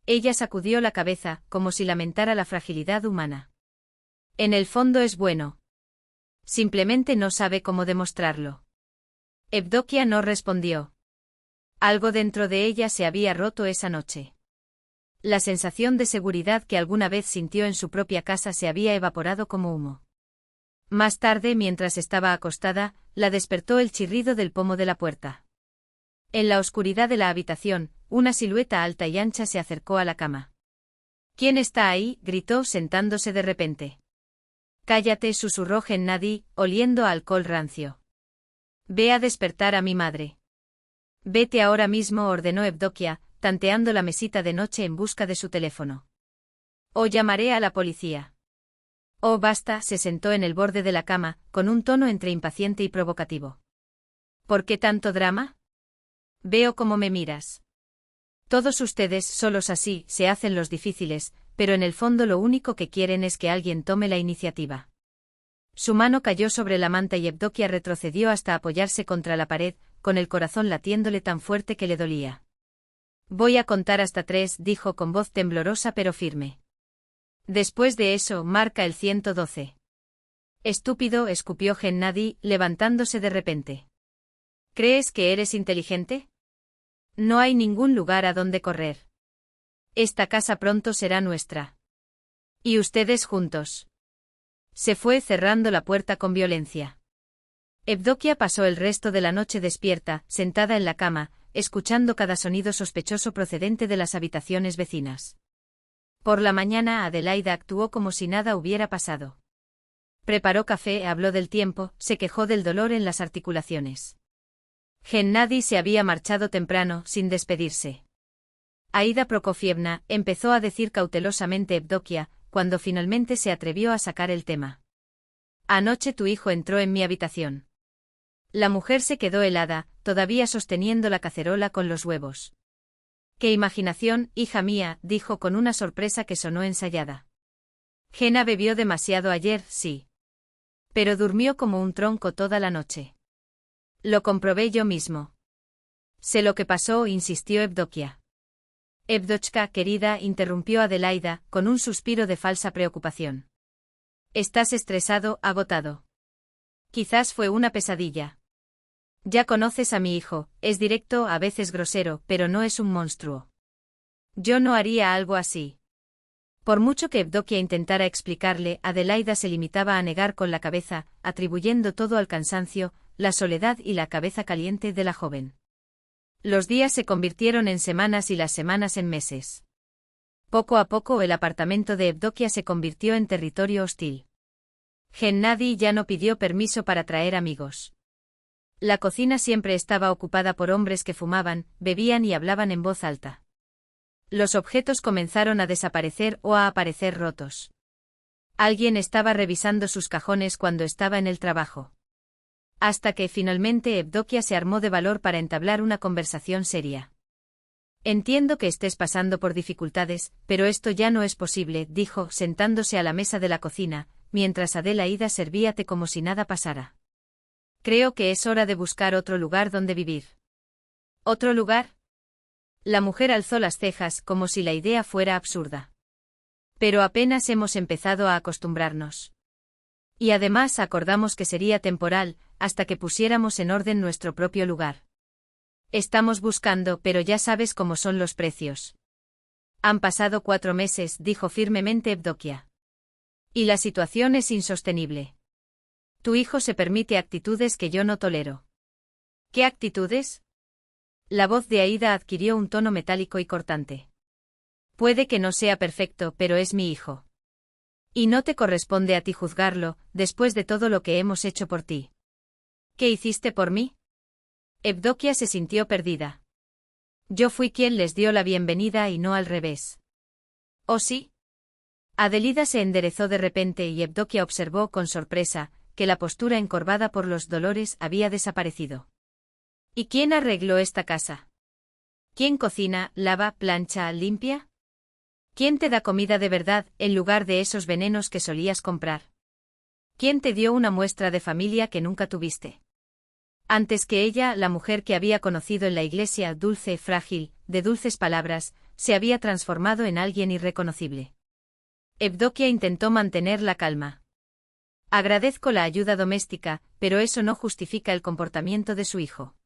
Ella sacudió la cabeza, como si lamentara la fragilidad humana. En el fondo es bueno. Simplemente no sabe cómo demostrarlo. Evdokia no respondió. Algo dentro de ella se había roto esa noche. La sensación de seguridad que alguna vez sintió en su propia casa se había evaporado como humo. Más tarde, mientras estaba acostada, la despertó el chirrido del pomo de la puerta. En la oscuridad de la habitación, una silueta alta y ancha se acercó a la cama. ¿Quién está ahí?, gritó sentándose de repente. Cállate, susurró Gennady, oliendo a alcohol rancio. Ve a despertar a mi madre. Vete ahora mismo, ordenó Evdokia, tanteando la mesita de noche en busca de su teléfono. O llamaré a la policía. Oh, basta, se sentó en el borde de la cama, con un tono entre impaciente y provocativo. ¿Por qué tanto drama? Veo cómo me miras. Todos ustedes, solos así, se hacen los difíciles, pero en el fondo lo único que quieren es que alguien tome la iniciativa. Su mano cayó sobre la manta y Evdokia retrocedió hasta apoyarse contra la pared, con el corazón latiéndole tan fuerte que le dolía. Voy a contar hasta 3, dijo con voz temblorosa pero firme. Después de eso, marca el 112. Estúpido, escupió Gennady, levantándose de repente. ¿Crees que eres inteligente? No hay ningún lugar a donde correr. Esta casa pronto será nuestra. Y ustedes juntos. Se fue cerrando la puerta con violencia. Evdokia pasó el resto de la noche despierta, sentada en la cama, escuchando cada sonido sospechoso procedente de las habitaciones vecinas. Por la mañana Adelaida actuó como si nada hubiera pasado. Preparó café, habló del tiempo, se quejó del dolor en las articulaciones. Gennady se había marchado temprano, sin despedirse. Aída Prokofievna, empezó a decir cautelosamente Evdokia, cuando finalmente se atrevió a sacar el tema. Anoche tu hijo entró en mi habitación. La mujer se quedó helada, todavía sosteniendo la cacerola con los huevos. ¡Qué imaginación, hija mía!, dijo con una sorpresa que sonó ensayada. Gena bebió demasiado ayer, sí. Pero durmió como un tronco toda la noche. Lo comprobé yo mismo. Sé lo que pasó, insistió Evdokia. Evdochka, querida, interrumpió Adelaida, con un suspiro de falsa preocupación. Estás estresado, agotado. Quizás fue una pesadilla. Ya conoces a mi hijo, es directo, a veces grosero, pero no es un monstruo. Yo no haría algo así. Por mucho que Evdokia intentara explicarle, Adelaida se limitaba a negar con la cabeza, atribuyendo todo al cansancio, la soledad y la cabeza caliente de la joven. Los días se convirtieron en semanas y las semanas en meses. Poco a poco el apartamento de Evdokia se convirtió en territorio hostil. Gennady ya no pidió permiso para traer amigos. La cocina siempre estaba ocupada por hombres que fumaban, bebían y hablaban en voz alta. Los objetos comenzaron a desaparecer o a aparecer rotos. Alguien estaba revisando sus cajones cuando estaba en el trabajo. Hasta que finalmente Evdokia se armó de valor para entablar una conversación seria. Entiendo que estés pasando por dificultades, pero esto ya no es posible, dijo, sentándose a la mesa de la cocina, mientras Adelaida servía té como si nada pasara. Creo que es hora de buscar otro lugar donde vivir. ¿Otro lugar? La mujer alzó las cejas como si la idea fuera absurda. Pero apenas hemos empezado a acostumbrarnos. Y además acordamos que sería temporal, hasta que pusiéramos en orden nuestro propio lugar. Estamos buscando, pero ya sabes cómo son los precios. Han pasado 4 meses, dijo firmemente Evdokia. Y la situación es insostenible. Tu hijo se permite actitudes que yo no tolero. ¿Qué actitudes? La voz de Aida adquirió un tono metálico y cortante. Puede que no sea perfecto, pero es mi hijo. Y no te corresponde a ti juzgarlo, después de todo lo que hemos hecho por ti. ¿Qué hiciste por mí? Evdokia se sintió perdida. Yo fui quien les dio la bienvenida y no al revés. ¿Oh sí? Adelida se enderezó de repente y Evdokia observó con sorpresa que la postura encorvada por los dolores había desaparecido. ¿Y quién arregló esta casa? ¿Quién cocina, lava, plancha, limpia? ¿Quién te da comida de verdad, en lugar de esos venenos que solías comprar? ¿Quién te dio una muestra de familia que nunca tuviste? Antes que ella, la mujer que había conocido en la iglesia, dulce, frágil, de dulces palabras, se había transformado en alguien irreconocible. Evdokia intentó mantener la calma. Agradezco la ayuda doméstica, pero eso no justifica el comportamiento de su hijo.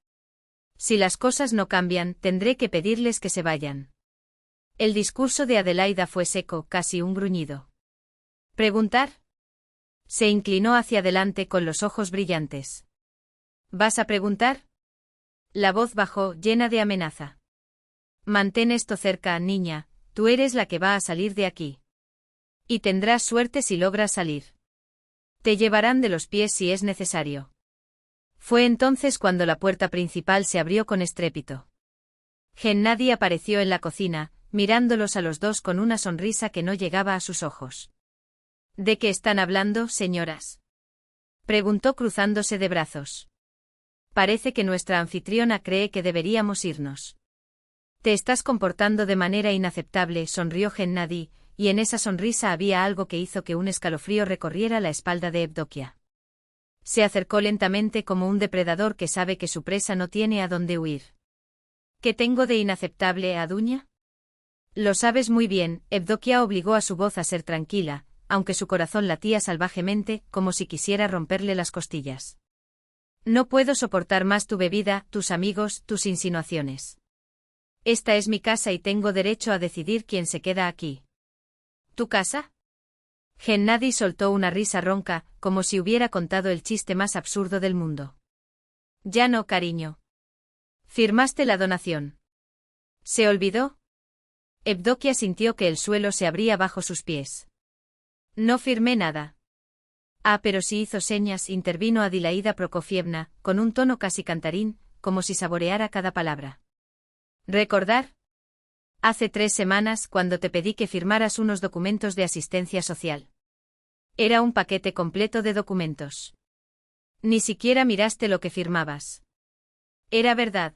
Si las cosas no cambian, tendré que pedirles que se vayan. El discurso de Adelaida fue seco, casi un gruñido. ¿Preguntar? Se inclinó hacia adelante con los ojos brillantes. ¿Vas a preguntar? La voz bajó, llena de amenaza. Mantén esto cerca, niña, tú eres la que va a salir de aquí. Y tendrás suerte si logras salir. Te llevarán de los pies si es necesario. Fue entonces cuando la puerta principal se abrió con estrépito. Gennady apareció en la cocina, mirándolos a los dos con una sonrisa que no llegaba a sus ojos. ¿De qué están hablando, señoras? Preguntó cruzándose de brazos. Parece que nuestra anfitriona cree que deberíamos irnos. Te estás comportando de manera inaceptable, sonrió Gennady, y en esa sonrisa había algo que hizo que un escalofrío recorriera la espalda de Evdokia. Se acercó lentamente como un depredador que sabe que su presa no tiene a dónde huir. ¿Qué tengo de inaceptable, Aduña? Lo sabes muy bien, Evdokia obligó a su voz a ser tranquila, aunque su corazón latía salvajemente, como si quisiera romperle las costillas. No puedo soportar más tu bebida, tus amigos, tus insinuaciones. Esta es mi casa y tengo derecho a decidir quién se queda aquí. ¿Tu casa? Gennady soltó una risa ronca, como si hubiera contado el chiste más absurdo del mundo. Ya no, cariño. Firmaste la donación. ¿Se olvidó? Evdokia sintió que el suelo se abría bajo sus pies. No firmé nada. Ah, pero sí hizo señas, intervino Adelaida Prokofievna, con un tono casi cantarín, como si saboreara cada palabra. ¿Recordar? Hace 3 semanas, cuando te pedí que firmaras unos documentos de asistencia social. Era un paquete completo de documentos. Ni siquiera miraste lo que firmabas. Era verdad.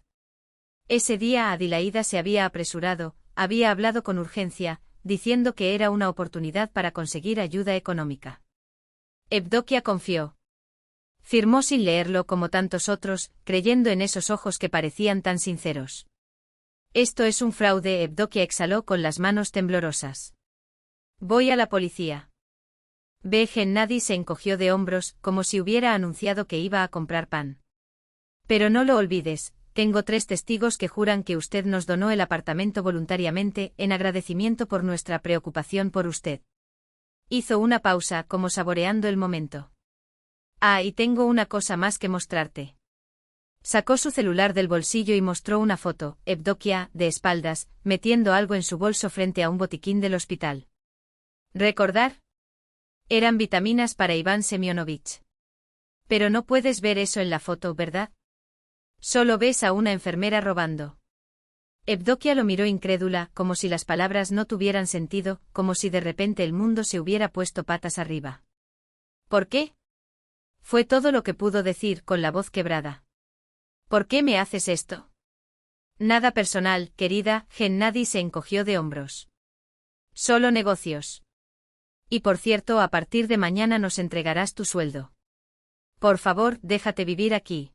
Ese día Adelaida se había apresurado, había hablado con urgencia, diciendo que era una oportunidad para conseguir ayuda económica. Evdokia confió. Firmó sin leerlo como tantos otros, creyendo en esos ojos que parecían tan sinceros. Esto es un fraude, Evdokia exhaló con las manos temblorosas. Voy a la policía. Gennady se encogió de hombros, como si hubiera anunciado que iba a comprar pan. Pero no lo olvides, tengo 3 testigos que juran que usted nos donó el apartamento voluntariamente en agradecimiento por nuestra preocupación por usted. Hizo una pausa, como saboreando el momento. Ah, y tengo una cosa más que mostrarte. Sacó su celular del bolsillo y mostró una foto, Evdokia, de espaldas, metiendo algo en su bolso frente a un botiquín del hospital. ¿Recordar? Eran vitaminas para Iván Semyonovich. Pero no puedes ver eso en la foto, ¿verdad? Solo ves a una enfermera robando. Evdokia lo miró incrédula, como si las palabras no tuvieran sentido, como si de repente el mundo se hubiera puesto patas arriba. ¿Por qué? Fue todo lo que pudo decir, con la voz quebrada. ¿Por qué me haces esto? Nada personal, querida, Gennady se encogió de hombros. Solo negocios. Y por cierto, a partir de mañana nos entregarás tu sueldo. Por favor, déjate vivir aquí.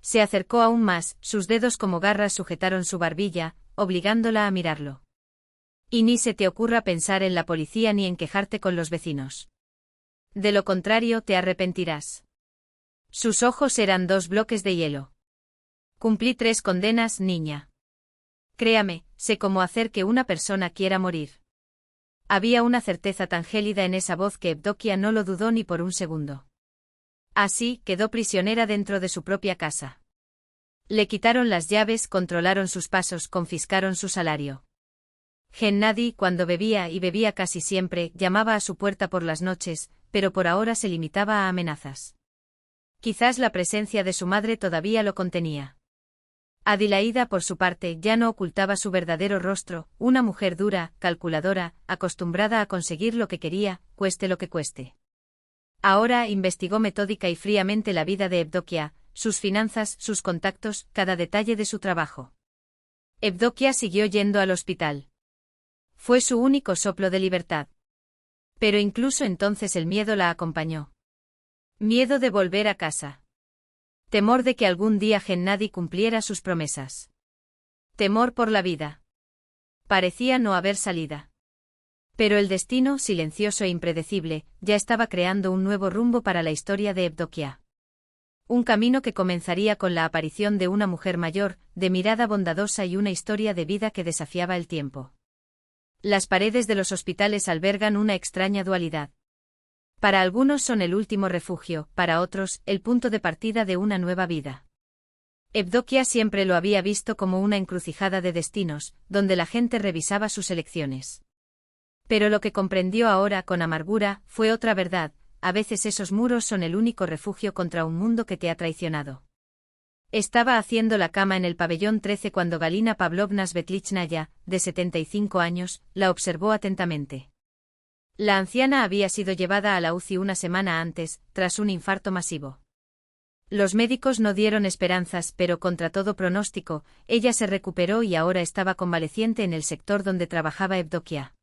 Se acercó aún más, sus dedos como garras sujetaron su barbilla, obligándola a mirarlo. Y ni se te ocurra pensar en la policía ni en quejarte con los vecinos. De lo contrario, te arrepentirás. Sus ojos eran 2 bloques de hielo. Cumplí 3 condenas, niña. Créame, sé cómo hacer que una persona quiera morir. Había una certeza tan gélida en esa voz que Evdokia no lo dudó ni por un segundo. Así, quedó prisionera dentro de su propia casa. Le quitaron las llaves, controlaron sus pasos, confiscaron su salario. Gennady, cuando bebía y bebía casi siempre, llamaba a su puerta por las noches, pero por ahora se limitaba a amenazas. Quizás la presencia de su madre todavía lo contenía. Adelaida, por su parte, ya no ocultaba su verdadero rostro, una mujer dura, calculadora, acostumbrada a conseguir lo que quería, cueste lo que cueste. Ahora investigó metódica y fríamente la vida de Evdokia, sus finanzas, sus contactos, cada detalle de su trabajo. Evdokia siguió yendo al hospital. Fue su único soplo de libertad. Pero incluso entonces el miedo la acompañó. Miedo de volver a casa. Temor de que algún día Gennady cumpliera sus promesas. Temor por la vida. Parecía no haber salida. Pero el destino, silencioso e impredecible, ya estaba creando un nuevo rumbo para la historia de Evdokia. Un camino que comenzaría con la aparición de una mujer mayor, de mirada bondadosa y una historia de vida que desafiaba el tiempo. Las paredes de los hospitales albergan una extraña dualidad. Para algunos son el último refugio, para otros, el punto de partida de una nueva vida. Evdokia siempre lo había visto como una encrucijada de destinos, donde la gente revisaba sus elecciones. Pero lo que comprendió ahora con amargura fue otra verdad: a veces esos muros son el único refugio contra un mundo que te ha traicionado. Estaba haciendo la cama en el pabellón 13 cuando Galina Pavlovna Svetlichnaya, de 75 años, la observó atentamente. La anciana había sido llevada a la UCI una semana antes, tras un infarto masivo. Los médicos no dieron esperanzas, pero contra todo pronóstico, ella se recuperó y ahora estaba convaleciente en el sector donde trabajaba Evdokia.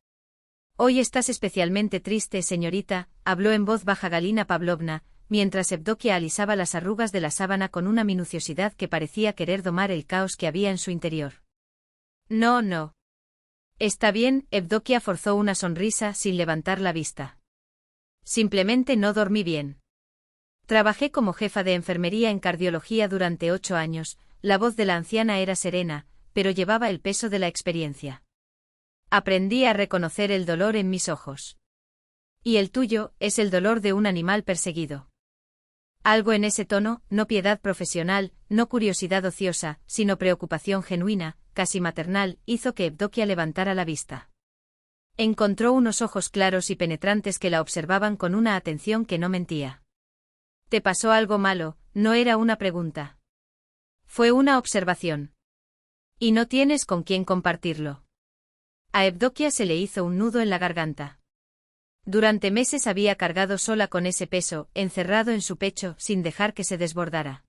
Hoy estás especialmente triste, señorita, habló en voz baja Galina Pavlovna, mientras Evdokia alisaba las arrugas de la sábana con una minuciosidad que parecía querer domar el caos que había en su interior. No, no. Está bien, Evdokia forzó una sonrisa sin levantar la vista. Simplemente no dormí bien. Trabajé como jefa de enfermería en cardiología durante 8 años, la voz de la anciana era serena, pero llevaba el peso de la experiencia. Aprendí a reconocer el dolor en mis ojos. Y el tuyo es el dolor de un animal perseguido. Algo en ese tono, no piedad profesional, no curiosidad ociosa, sino preocupación genuina, casi maternal, hizo que Evdokia levantara la vista. Encontró unos ojos claros y penetrantes que la observaban con una atención que no mentía. ¿Te pasó algo malo? No era una pregunta. Fue una observación. Y no tienes con quién compartirlo. A Evdokia se le hizo un nudo en la garganta. Durante meses había cargado sola con ese peso, encerrado en su pecho, sin dejar que se desbordara.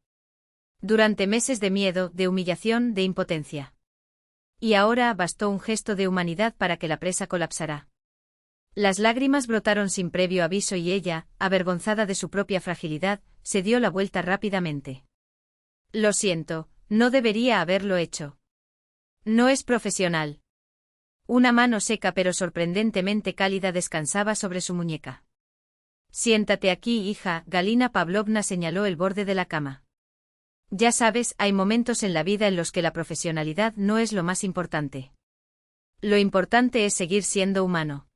Durante meses de miedo, de humillación, de impotencia. Y ahora bastó un gesto de humanidad para que la presa colapsara. Las lágrimas brotaron sin previo aviso y ella, avergonzada de su propia fragilidad, se dio la vuelta rápidamente. Lo siento, no debería haberlo hecho. No es profesional. Una mano seca pero sorprendentemente cálida descansaba sobre su muñeca. Siéntate aquí, hija, Galina Pavlovna señaló el borde de la cama. Ya sabes, hay momentos en la vida en los que la profesionalidad no es lo más importante. Lo importante es seguir siendo humano.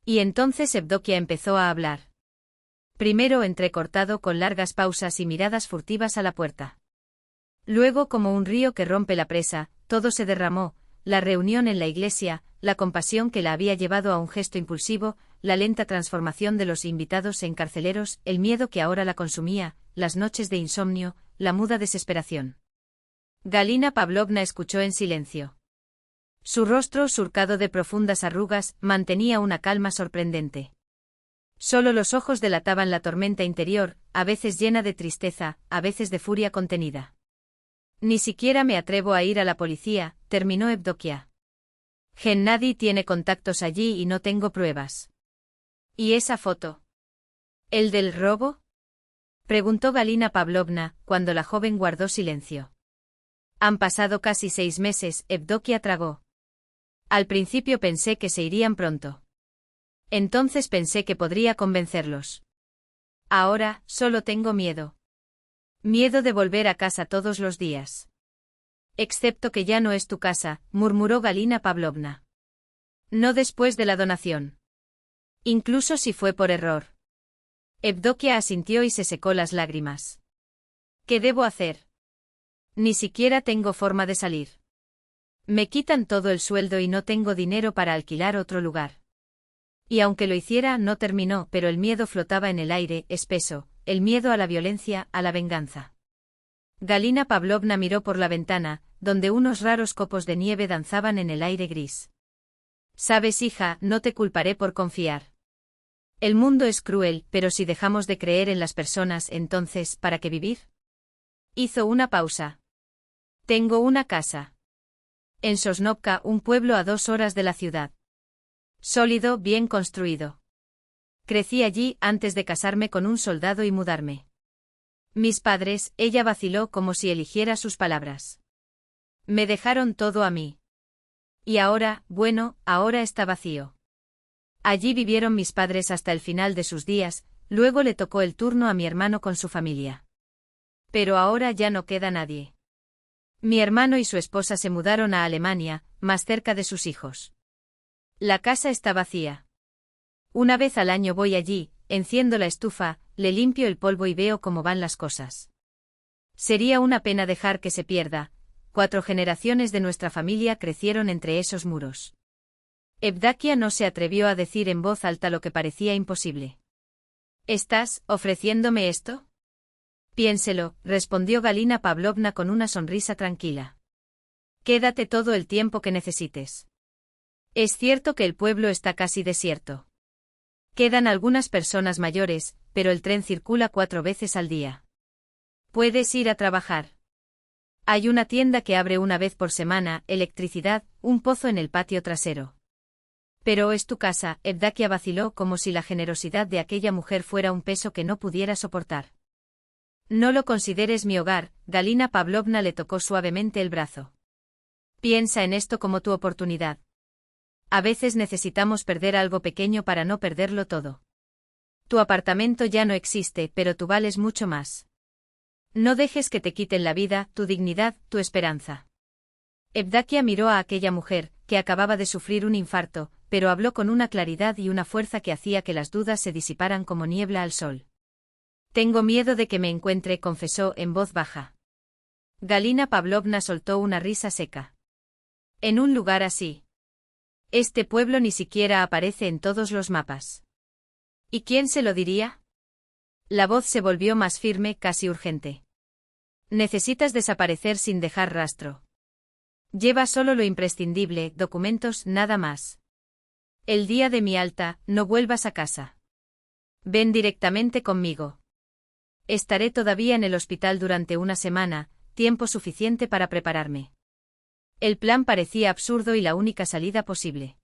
Y entonces Evdokia empezó a hablar. Primero entrecortado con largas pausas y miradas furtivas a la puerta. Luego, como un río que rompe la presa, todo se derramó, la reunión en la iglesia, la compasión que la había llevado a un gesto impulsivo, la lenta transformación de los invitados en carceleros, el miedo que ahora la consumía, las noches de insomnio, la muda desesperación. Galina Pavlovna escuchó en silencio. Su rostro, surcado de profundas arrugas, mantenía una calma sorprendente. Solo los ojos delataban la tormenta interior, a veces llena de tristeza, a veces de furia contenida. Ni siquiera me atrevo a ir a la policía, terminó Evdokia. Gennady tiene contactos allí y no tengo pruebas. ¿Y esa foto? ¿El del robo? Preguntó Galina Pavlovna, cuando la joven guardó silencio. Han pasado casi 6 meses, Evdokia tragó. Al principio pensé que se irían pronto. Entonces pensé que podría convencerlos. Ahora, solo tengo miedo. Miedo de volver a casa todos los días. Excepto que ya no es tu casa, murmuró Galina Pavlovna. No después de la donación. Incluso si fue por error. Evdokia asintió y se secó las lágrimas. ¿Qué debo hacer? Ni siquiera tengo forma de salir. Me quitan todo el sueldo y no tengo dinero para alquilar otro lugar. Y aunque lo hiciera, no terminó, pero el miedo flotaba en el aire, espeso, el miedo a la violencia, a la venganza. Galina Pavlovna miró por la ventana, donde unos raros copos de nieve danzaban en el aire gris. Sabes, hija, no te culparé por confiar. El mundo es cruel, pero si dejamos de creer en las personas, entonces, ¿para qué vivir? Hizo una pausa. Tengo una casa. En Sosnovka, un pueblo a 2 horas de la ciudad. Sólido, bien construido. Crecí allí antes de casarme con un soldado y mudarme. Mis padres, ella vaciló como si eligiera sus palabras. Me dejaron todo a mí. Y ahora, bueno, ahora está vacío. Allí vivieron mis padres hasta el final de sus días, luego le tocó el turno a mi hermano con su familia. Pero ahora ya no queda nadie. Mi hermano y su esposa se mudaron a Alemania, más cerca de sus hijos. La casa está vacía. Una vez al año voy allí, enciendo la estufa, le limpio el polvo y veo cómo van las cosas. Sería una pena dejar que se pierda. 4 generaciones de nuestra familia crecieron entre esos muros. Evdokia no se atrevió a decir en voz alta lo que parecía imposible. ¿Estás ofreciéndome esto? Piénselo, respondió Galina Pavlovna con una sonrisa tranquila. Quédate todo el tiempo que necesites. Es cierto que el pueblo está casi desierto. Quedan algunas personas mayores, pero el tren circula 4 veces al día. Puedes ir a trabajar. Hay una tienda que abre una vez por semana, electricidad, un pozo en el patio trasero. Pero es tu casa, Evdokia vaciló como si la generosidad de aquella mujer fuera un peso que no pudiera soportar. No lo consideres mi hogar, Galina Pavlovna le tocó suavemente el brazo. Piensa en esto como tu oportunidad. A veces necesitamos perder algo pequeño para no perderlo todo. Tu apartamento ya no existe, pero tú vales mucho más. No dejes que te quiten la vida, tu dignidad, tu esperanza. Evdokia miró a aquella mujer, que acababa de sufrir un infarto, pero habló con una claridad y una fuerza que hacía que las dudas se disiparan como niebla al sol. Tengo miedo de que me encuentre, confesó en voz baja. Galina Pavlovna soltó una risa seca. En un lugar así. Este pueblo ni siquiera aparece en todos los mapas. ¿Y quién se lo diría? La voz se volvió más firme, casi urgente. Necesitas desaparecer sin dejar rastro. Lleva solo lo imprescindible, documentos, nada más. El día de mi alta, no vuelvas a casa. Ven directamente conmigo. Estaré todavía en el hospital durante una semana, tiempo suficiente para prepararme. El plan parecía absurdo y la única salida posible.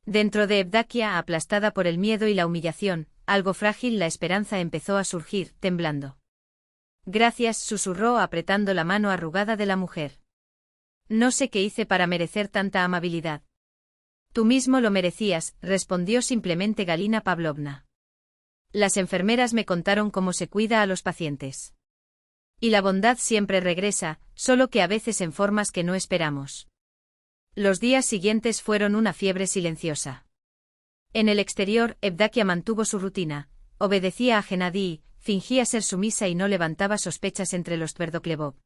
Dentro de Evdokia, aplastada por el miedo y la humillación, algo frágil, la esperanza empezó a surgir, temblando. Gracias, susurró apretando la mano arrugada de la mujer. No sé qué hice para merecer tanta amabilidad. Tú mismo lo merecías, respondió simplemente Galina Pavlovna. Las enfermeras me contaron cómo se cuida a los pacientes. Y la bondad siempre regresa, solo que a veces en formas que no esperamos. Los días siguientes fueron una fiebre silenciosa. En el exterior, Evdakia mantuvo su rutina, obedecía a Gennady, fingía ser sumisa y no levantaba sospechas entre los Tverdoklevov.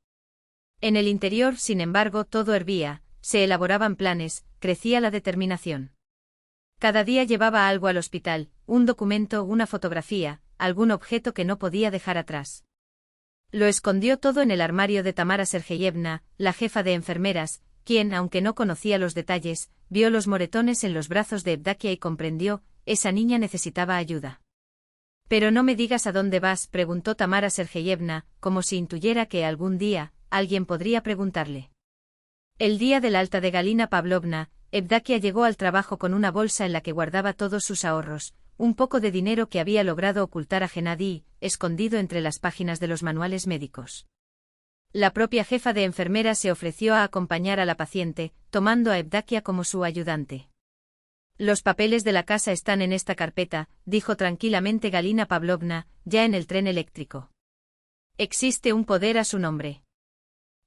En el interior, sin embargo, todo hervía, se elaboraban planes, crecía la determinación. Cada día llevaba algo al hospital, un documento, una fotografía, algún objeto que no podía dejar atrás. Lo escondió todo en el armario de Tamara Sergeyevna, la jefa de enfermeras, quien, aunque no conocía los detalles, vio los moretones en los brazos de Evdakia y comprendió, esa niña necesitaba ayuda. «Pero no me digas a dónde vas», preguntó Tamara Sergeyevna, como si intuyera que algún día, alguien podría preguntarle. El día del alta de Galina Pavlovna, Evdakia llegó al trabajo con una bolsa en la que guardaba todos sus ahorros, un poco de dinero que había logrado ocultar a Gennady, escondido entre las páginas de los manuales médicos. La propia jefa de enfermeras se ofreció a acompañar a la paciente, tomando a Evdakia como su ayudante. «Los papeles de la casa están en esta carpeta», dijo tranquilamente Galina Pavlovna, ya en el tren eléctrico. «Existe un poder a su nombre.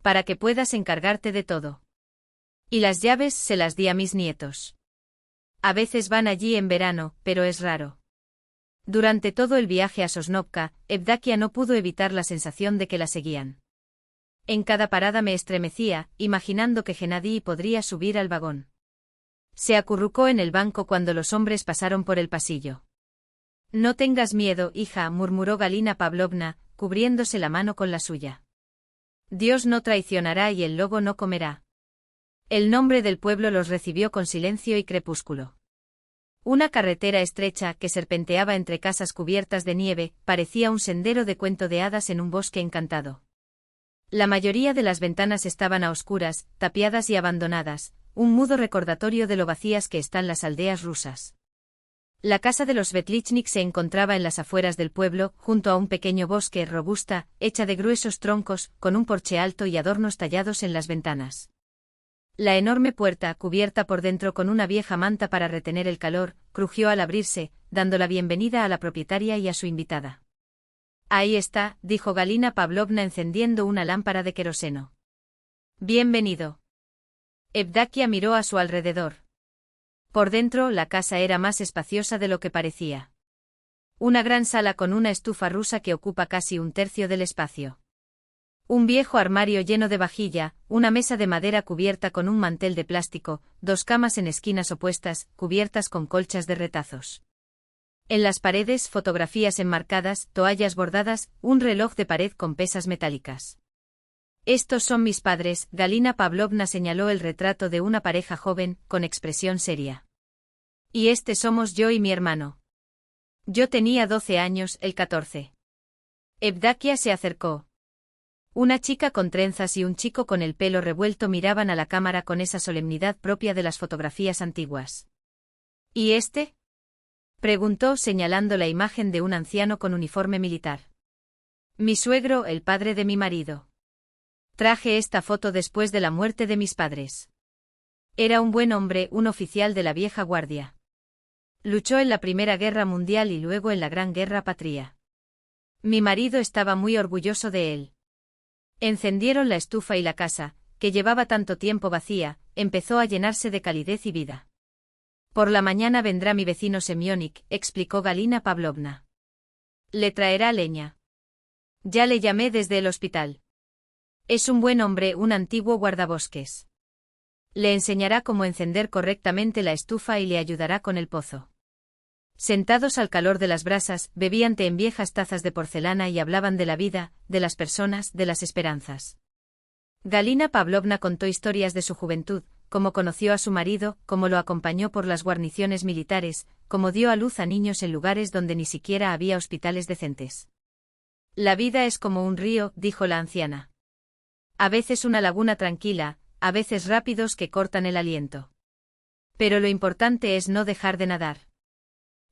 Para que puedas encargarte de todo. Y las llaves se las di a mis nietos. A veces van allí en verano, pero es raro». Durante todo el viaje a Sosnovka, Evdakia no pudo evitar la sensación de que la seguían. En cada parada me estremecía, imaginando que Gennady podría subir al vagón. Se acurrucó en el banco cuando los hombres pasaron por el pasillo. «No tengas miedo, hija», murmuró Galina Pavlovna, cubriéndose la mano con la suya. «Dios no traicionará y el lobo no comerá». El nombre del pueblo los recibió con silencio y crepúsculo. Una carretera estrecha que serpenteaba entre casas cubiertas de nieve, parecía un sendero de cuento de hadas en un bosque encantado. La mayoría de las ventanas estaban a oscuras, tapiadas y abandonadas, un mudo recordatorio de lo vacías que están las aldeas rusas. La casa de los Svetlichnik se encontraba en las afueras del pueblo, junto a un pequeño bosque robusta, hecha de gruesos troncos, con un porche alto y adornos tallados en las ventanas. La enorme puerta, cubierta por dentro con una vieja manta para retener el calor, crujió al abrirse, dando la bienvenida a la propietaria y a su invitada. «Ahí está», dijo Galina Pavlovna encendiendo una lámpara de queroseno. «Bienvenido». Evdakia miró a su alrededor. Por dentro, la casa era más espaciosa de lo que parecía. Una gran sala con una estufa rusa que ocupa casi un tercio del espacio. Un viejo armario lleno de vajilla, una mesa de madera cubierta con un mantel de plástico, dos camas en esquinas opuestas, cubiertas con colchas de retazos. En las paredes, fotografías enmarcadas, toallas bordadas, un reloj de pared con pesas metálicas. «Estos son mis padres», Galina Pavlovna señaló el retrato de una pareja joven, con expresión seria. «Y este somos yo y mi hermano. Yo tenía 12 años, él 14. Evdakia se acercó. Una chica con trenzas y un chico con el pelo revuelto miraban a la cámara con esa solemnidad propia de las fotografías antiguas. «¿Y este?», preguntó señalando la imagen de un anciano con uniforme militar. «Mi suegro, el padre de mi marido. Traje esta foto después de la muerte de mis padres. Era un buen hombre, un oficial de la vieja guardia. Luchó en la Primera Guerra Mundial y luego en la Gran Guerra Patria. Mi marido estaba muy orgulloso de él». Encendieron la estufa y la casa, que llevaba tanto tiempo vacía, empezó a llenarse de calidez y vida. «Por la mañana vendrá mi vecino Semyonik», explicó Galina Pavlovna. «Le traerá leña. Ya le llamé desde el hospital. Es un buen hombre, un antiguo guardabosques. Le enseñará cómo encender correctamente la estufa y le ayudará con el pozo». Sentados al calor de las brasas, bebían té en viejas tazas de porcelana y hablaban de la vida, de las personas, de las esperanzas. Galina Pavlovna contó historias de su juventud, cómo conoció a su marido, cómo lo acompañó por las guarniciones militares, cómo dio a luz a niños en lugares donde ni siquiera había hospitales decentes. «La vida es como un río», dijo la anciana. «A veces una laguna tranquila, a veces rápidos que cortan el aliento. Pero lo importante es no dejar de nadar.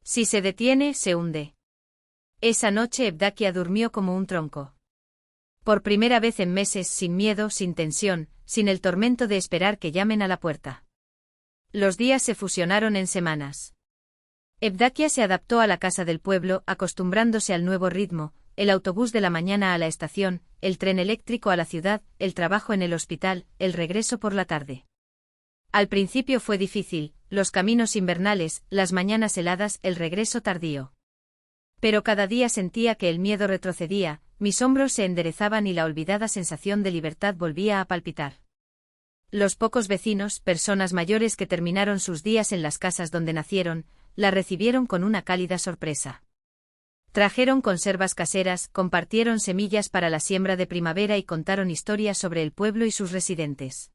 Si se detiene, se hunde». Esa noche Evdakia durmió como un tronco. Por primera vez en meses, sin miedo, sin tensión, sin el tormento de esperar que llamen a la puerta. Los días se fusionaron en semanas. Evdakia se adaptó a la casa del pueblo, acostumbrándose al nuevo ritmo, el autobús de la mañana a la estación, el tren eléctrico a la ciudad, el trabajo en el hospital, el regreso por la tarde. Al principio fue difícil, los caminos invernales, las mañanas heladas, el regreso tardío. Pero cada día sentía que el miedo retrocedía, mis hombros se enderezaban y la olvidada sensación de libertad volvía a palpitar. Los pocos vecinos, personas mayores que terminaron sus días en las casas donde nacieron, la recibieron con una cálida sorpresa. Trajeron conservas caseras, compartieron semillas para la siembra de primavera y contaron historias sobre el pueblo y sus residentes.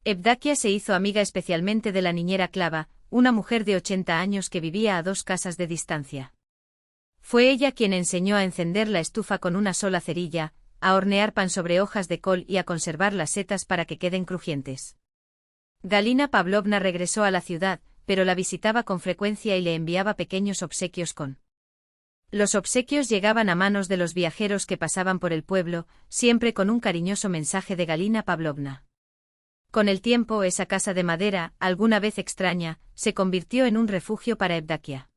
Evdakia se hizo amiga especialmente de la niñera Klava, una mujer de 80 años que vivía a 2 casas de distancia. Fue ella quien enseñó a encender la estufa con una sola cerilla, a hornear pan sobre hojas de col y a conservar las setas para que queden crujientes. Galina Pavlovna regresó a la ciudad, pero la visitaba con frecuencia y le enviaba pequeños obsequios con. Los obsequios llegaban a manos de los viajeros que pasaban por el pueblo, siempre con un cariñoso mensaje de Galina Pavlovna. Con el tiempo esa casa de madera, alguna vez extraña, se convirtió en un refugio para Evdakia.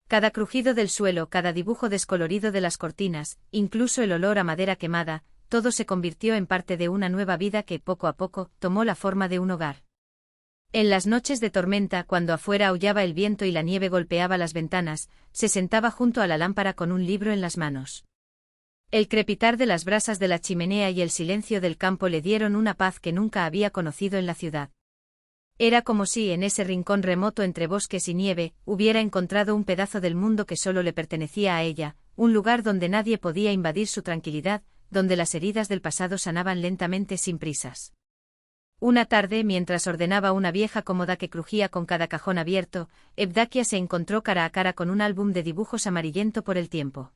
Cada crujido del suelo, cada dibujo descolorido de las cortinas, incluso el olor a madera quemada, todo se convirtió en parte de una nueva vida que, poco a poco, tomó la forma de un hogar. En las noches de tormenta, cuando afuera aullaba el viento y la nieve golpeaba las ventanas, se sentaba junto a la lámpara con un libro en las manos. El crepitar de las brasas de la chimenea y el silencio del campo le dieron una paz que nunca había conocido en la ciudad. Era como si, en ese rincón remoto entre bosques y nieve, hubiera encontrado un pedazo del mundo que solo le pertenecía a ella, un lugar donde nadie podía invadir su tranquilidad, donde las heridas del pasado sanaban lentamente sin prisas. Una tarde, mientras ordenaba una vieja cómoda que crujía con cada cajón abierto, Evdakia se encontró cara a cara con un álbum de dibujos amarillento por el tiempo.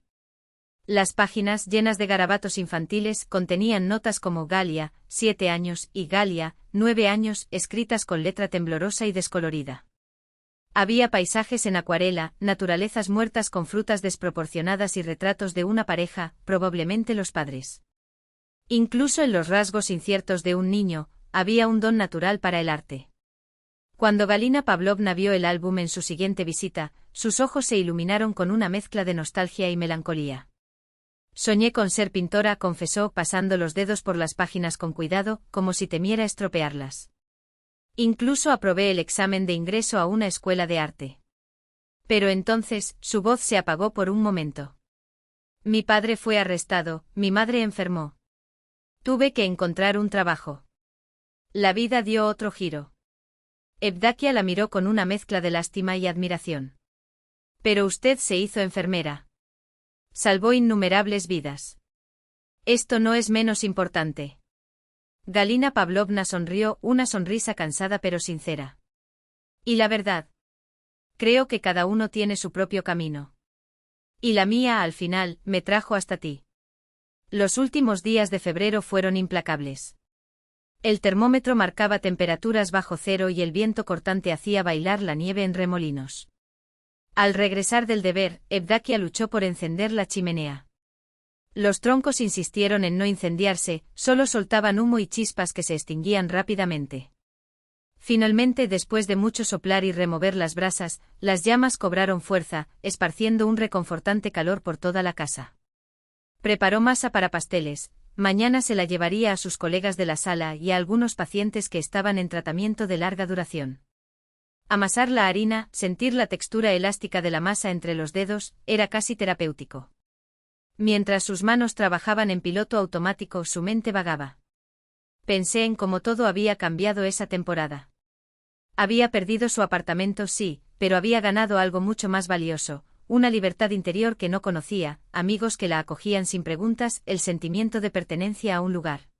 Las páginas, llenas de garabatos infantiles, contenían notas como Galia, 7 años, y Galia, 9 años, escritas con letra temblorosa y descolorida. Había paisajes en acuarela, naturalezas muertas con frutas desproporcionadas y retratos de una pareja, probablemente los padres. Incluso en los rasgos inciertos de un niño, había un don natural para el arte. Cuando Galina Pavlovna vio el álbum en su siguiente visita, sus ojos se iluminaron con una mezcla de nostalgia y melancolía. Soñé con ser pintora, confesó, pasando los dedos por las páginas con cuidado, como si temiera estropearlas. Incluso aprobé el examen de ingreso a una escuela de arte. Pero entonces, su voz se apagó por un momento. Mi padre fue arrestado, mi madre enfermó. Tuve que encontrar un trabajo. La vida dio otro giro. Evdakia la miró con una mezcla de lástima y admiración. Pero usted se hizo enfermera. Salvó innumerables vidas. Esto no es menos importante. Galina Pavlovna sonrió, una sonrisa cansada pero sincera. Y la verdad. Creo que cada uno tiene su propio camino. Y la mía, al final, me trajo hasta ti. Los últimos días de febrero fueron implacables. El termómetro marcaba temperaturas bajo cero y el viento cortante hacía bailar la nieve en remolinos. Al regresar del deber, Evdakia luchó por encender la chimenea. Los troncos insistieron en no incendiarse, solo soltaban humo y chispas que se extinguían rápidamente. Finalmente, después de mucho soplar y remover las brasas, las llamas cobraron fuerza, esparciendo un reconfortante calor por toda la casa. Preparó masa para pasteles. Mañana se la llevaría a sus colegas de la sala y a algunos pacientes que estaban en tratamiento de larga duración. Amasar la harina, sentir la textura elástica de la masa entre los dedos, era casi terapéutico. Mientras sus manos trabajaban en piloto automático, su mente vagaba. Pensé en cómo todo había cambiado esa temporada. Había perdido su apartamento, sí, pero había ganado algo mucho más valioso. Una libertad interior que no conocía, amigos que la acogían sin preguntas, el sentimiento de pertenencia a un lugar.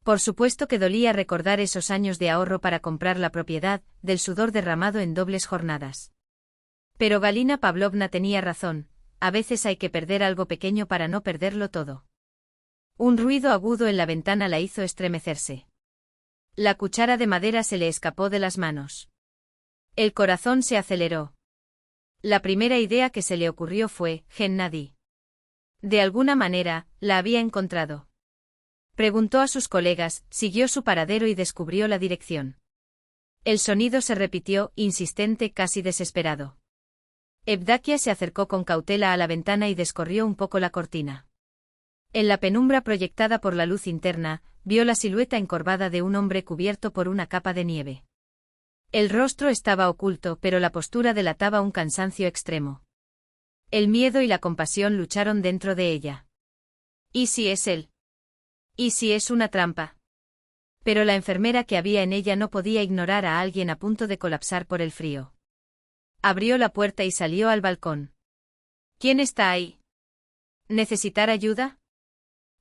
Por supuesto que dolía recordar esos años de ahorro para comprar la propiedad, del sudor derramado en dobles jornadas. Pero Galina Pavlovna tenía razón, a veces hay que perder algo pequeño para no perderlo todo. Un ruido agudo en la ventana la hizo estremecerse. La cuchara de madera se le escapó de las manos. El corazón se aceleró. La primera idea que se le ocurrió fue, Gennady. De alguna manera, la había encontrado. Preguntó a sus colegas, siguió su paradero y descubrió la dirección. El sonido se repitió, insistente, casi desesperado. Evdakia se acercó con cautela a la ventana y descorrió un poco la cortina. En la penumbra proyectada por la luz interna, vio la silueta encorvada de un hombre cubierto por una capa de nieve. El rostro estaba oculto, pero la postura delataba un cansancio extremo. El miedo y la compasión lucharon dentro de ella. ¿Y si es él? ¿Y si es una trampa? Pero la enfermera que había en ella no podía ignorar a alguien a punto de colapsar por el frío. Abrió la puerta y salió al balcón. ¿Quién está ahí? ¿Necesitar ayuda?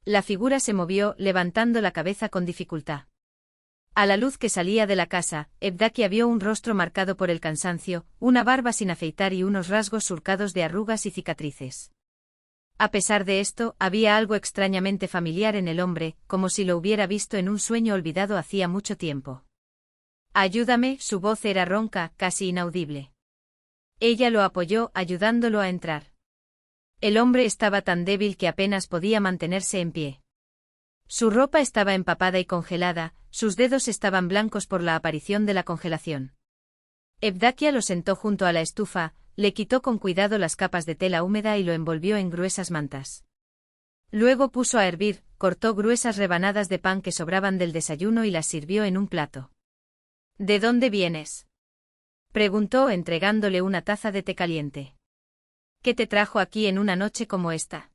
La figura se movió, levantando la cabeza con dificultad. A la luz que salía de la casa, Evdakia vio un rostro marcado por el cansancio, una barba sin afeitar y unos rasgos surcados de arrugas y cicatrices. A pesar de esto, había algo extrañamente familiar en el hombre, como si lo hubiera visto en un sueño olvidado hacía mucho tiempo. «Ayúdame», su voz era ronca, casi inaudible. Ella lo apoyó, ayudándolo a entrar. El hombre estaba tan débil que apenas podía mantenerse en pie. Su ropa estaba empapada y congelada, sus dedos estaban blancos por la aparición de la congelación. Evdakia lo sentó junto a la estufa, le quitó con cuidado las capas de tela húmeda y lo envolvió en gruesas mantas. Luego puso a hervir, cortó gruesas rebanadas de pan que sobraban del desayuno y las sirvió en un plato. «¿De dónde vienes?», preguntó entregándole una taza de té caliente. «¿Qué te trajo aquí en una noche como esta?».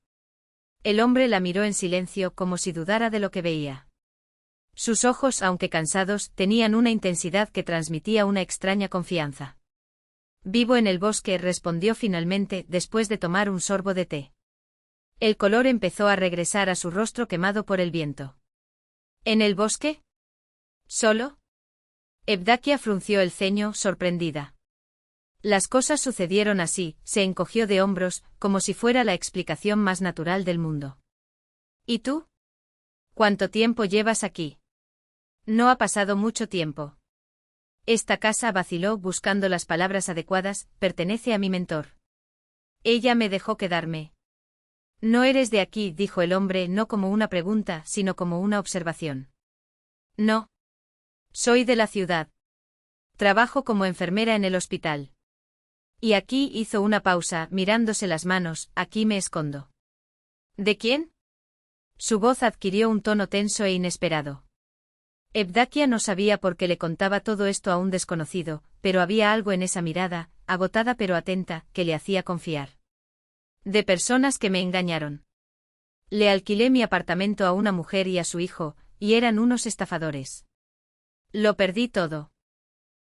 El hombre la miró en silencio como si dudara de lo que veía. Sus ojos, aunque cansados, tenían una intensidad que transmitía una extraña confianza. «Vivo en el bosque», respondió finalmente, después de tomar un sorbo de té. El color empezó a regresar a su rostro quemado por el viento. «¿En el bosque? ¿Solo?». Evdakia frunció el ceño, sorprendida. Las cosas sucedieron así, se encogió de hombros, como si fuera la explicación más natural del mundo. «¿Y tú? ¿Cuánto tiempo llevas aquí?». «No ha pasado mucho tiempo». «Esta casa», vaciló buscando las palabras adecuadas, «pertenece a mi mentor. Ella me dejó quedarme». «No eres de aquí», dijo el hombre, no como una pregunta, sino como una observación. «No. Soy de la ciudad. Trabajo como enfermera en el hospital». Y aquí hizo una pausa, mirándose las manos, «aquí me escondo». «¿De quién?». Su voz adquirió un tono tenso e inesperado. Evdakia no sabía por qué le contaba todo esto a un desconocido, pero había algo en esa mirada, agotada pero atenta, que le hacía confiar. «De personas que me engañaron. Le alquilé mi apartamento a una mujer y a su hijo, y eran unos estafadores. Lo perdí todo».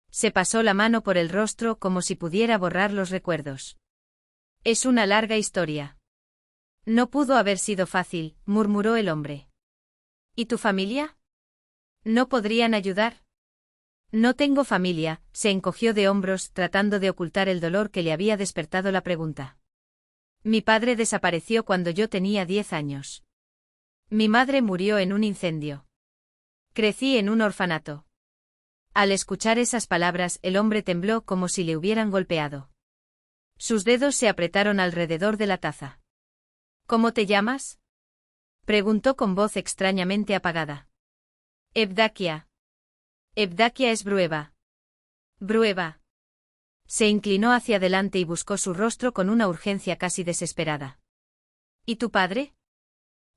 Se pasó la mano por el rostro como si pudiera borrar los recuerdos. «Es una larga historia». «No pudo haber sido fácil», murmuró el hombre. «¿Y tu familia? ¿No podrían ayudar?». «No tengo familia», se encogió de hombros, tratando de ocultar el dolor que le había despertado la pregunta. «Mi padre desapareció cuando yo tenía 10 años. Mi madre murió en un incendio. Crecí en un orfanato». Al escuchar esas palabras, el hombre tembló como si le hubieran golpeado. Sus dedos se apretaron alrededor de la taza. «¿Cómo te llamas?», preguntó con voz extrañamente apagada. «Evdakia». «Evdakia es Brueva». «Brueva». Se inclinó hacia adelante y buscó su rostro con una urgencia casi desesperada. «¿Y tu padre?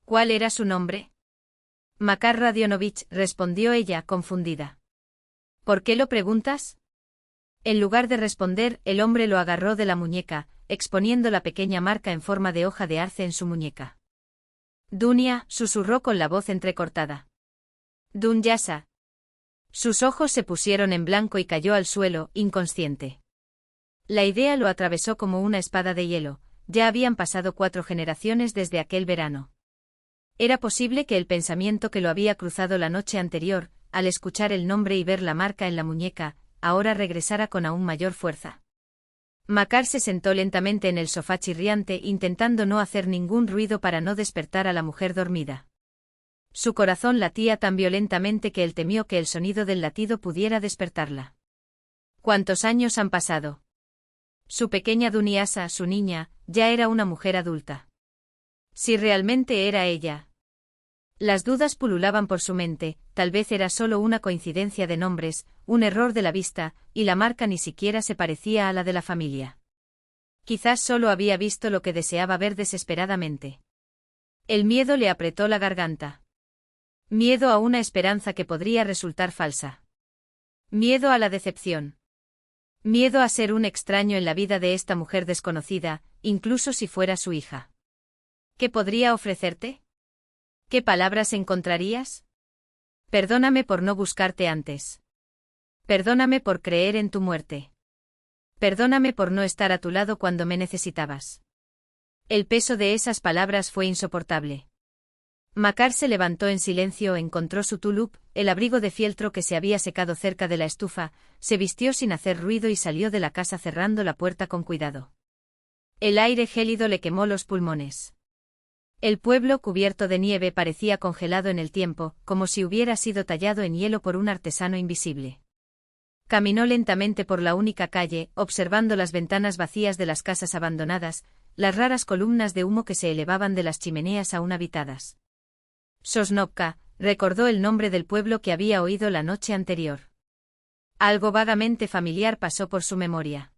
¿Cuál era su nombre?». «Makar Radionovich», respondió ella, confundida. «¿Por qué lo preguntas?». En lugar de responder, el hombre lo agarró de la muñeca, exponiendo la pequeña marca en forma de hoja de arce en su muñeca. «Dunia», susurró con la voz entrecortada. «Dunyasa». Sus ojos se pusieron en blanco y cayó al suelo, inconsciente. La idea lo atravesó como una espada de hielo, ya habían pasado 4 generaciones desde aquel verano. Era posible que el pensamiento que lo había cruzado la noche anterior, al escuchar el nombre y ver la marca en la muñeca, ahora regresara con aún mayor fuerza. Makar se sentó lentamente en el sofá chirriante, intentando no hacer ningún ruido para no despertar a la mujer dormida. Su corazón latía tan violentamente que él temió que el sonido del latido pudiera despertarla. ¿Cuántos años han pasado? Su pequeña Duniasa, su niña, ya era una mujer adulta. Si realmente era ella. Las dudas pululaban por su mente, tal vez era solo una coincidencia de nombres, un error de la vista, y la marca ni siquiera se parecía a la de la familia. Quizás solo había visto lo que deseaba ver desesperadamente. El miedo le apretó la garganta. Miedo a una esperanza que podría resultar falsa. Miedo a la decepción. Miedo a ser un extraño en la vida de esta mujer desconocida, incluso si fuera su hija. ¿Qué podría ofrecerte? ¿Qué palabras encontrarías? Perdóname por no buscarte antes. Perdóname por creer en tu muerte. Perdóname por no estar a tu lado cuando me necesitabas. El peso de esas palabras fue insoportable. Makar se levantó en silencio, encontró su tulup, el abrigo de fieltro que se había secado cerca de la estufa, se vistió sin hacer ruido y salió de la casa cerrando la puerta con cuidado. El aire gélido le quemó los pulmones. El pueblo cubierto de nieve parecía congelado en el tiempo, como si hubiera sido tallado en hielo por un artesano invisible. Caminó lentamente por la única calle, observando las ventanas vacías de las casas abandonadas, las raras columnas de humo que se elevaban de las chimeneas aún habitadas. Sosnovka, recordó el nombre del pueblo que había oído la noche anterior. Algo vagamente familiar pasó por su memoria.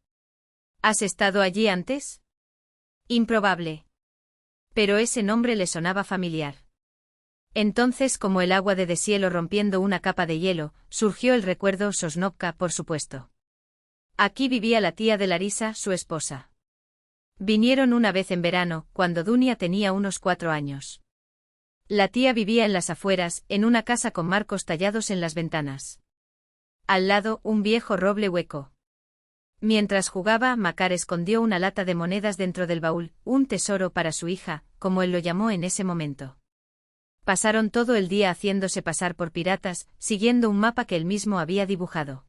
¿Has estado allí antes? Improbable. Pero ese nombre le sonaba familiar. Entonces, como el agua de deshielo rompiendo una capa de hielo, surgió el recuerdo Sosnovka, por supuesto. Aquí vivía la tía de Larisa, su esposa. Vinieron una vez en verano, cuando Dunia tenía unos 4 años. La tía vivía en las afueras, en una casa con marcos tallados en las ventanas. Al lado, un viejo roble hueco. Mientras jugaba, Makar escondió una lata de monedas dentro del baúl, un tesoro para su hija, como él lo llamó en ese momento. Pasaron todo el día haciéndose pasar por piratas, siguiendo un mapa que él mismo había dibujado.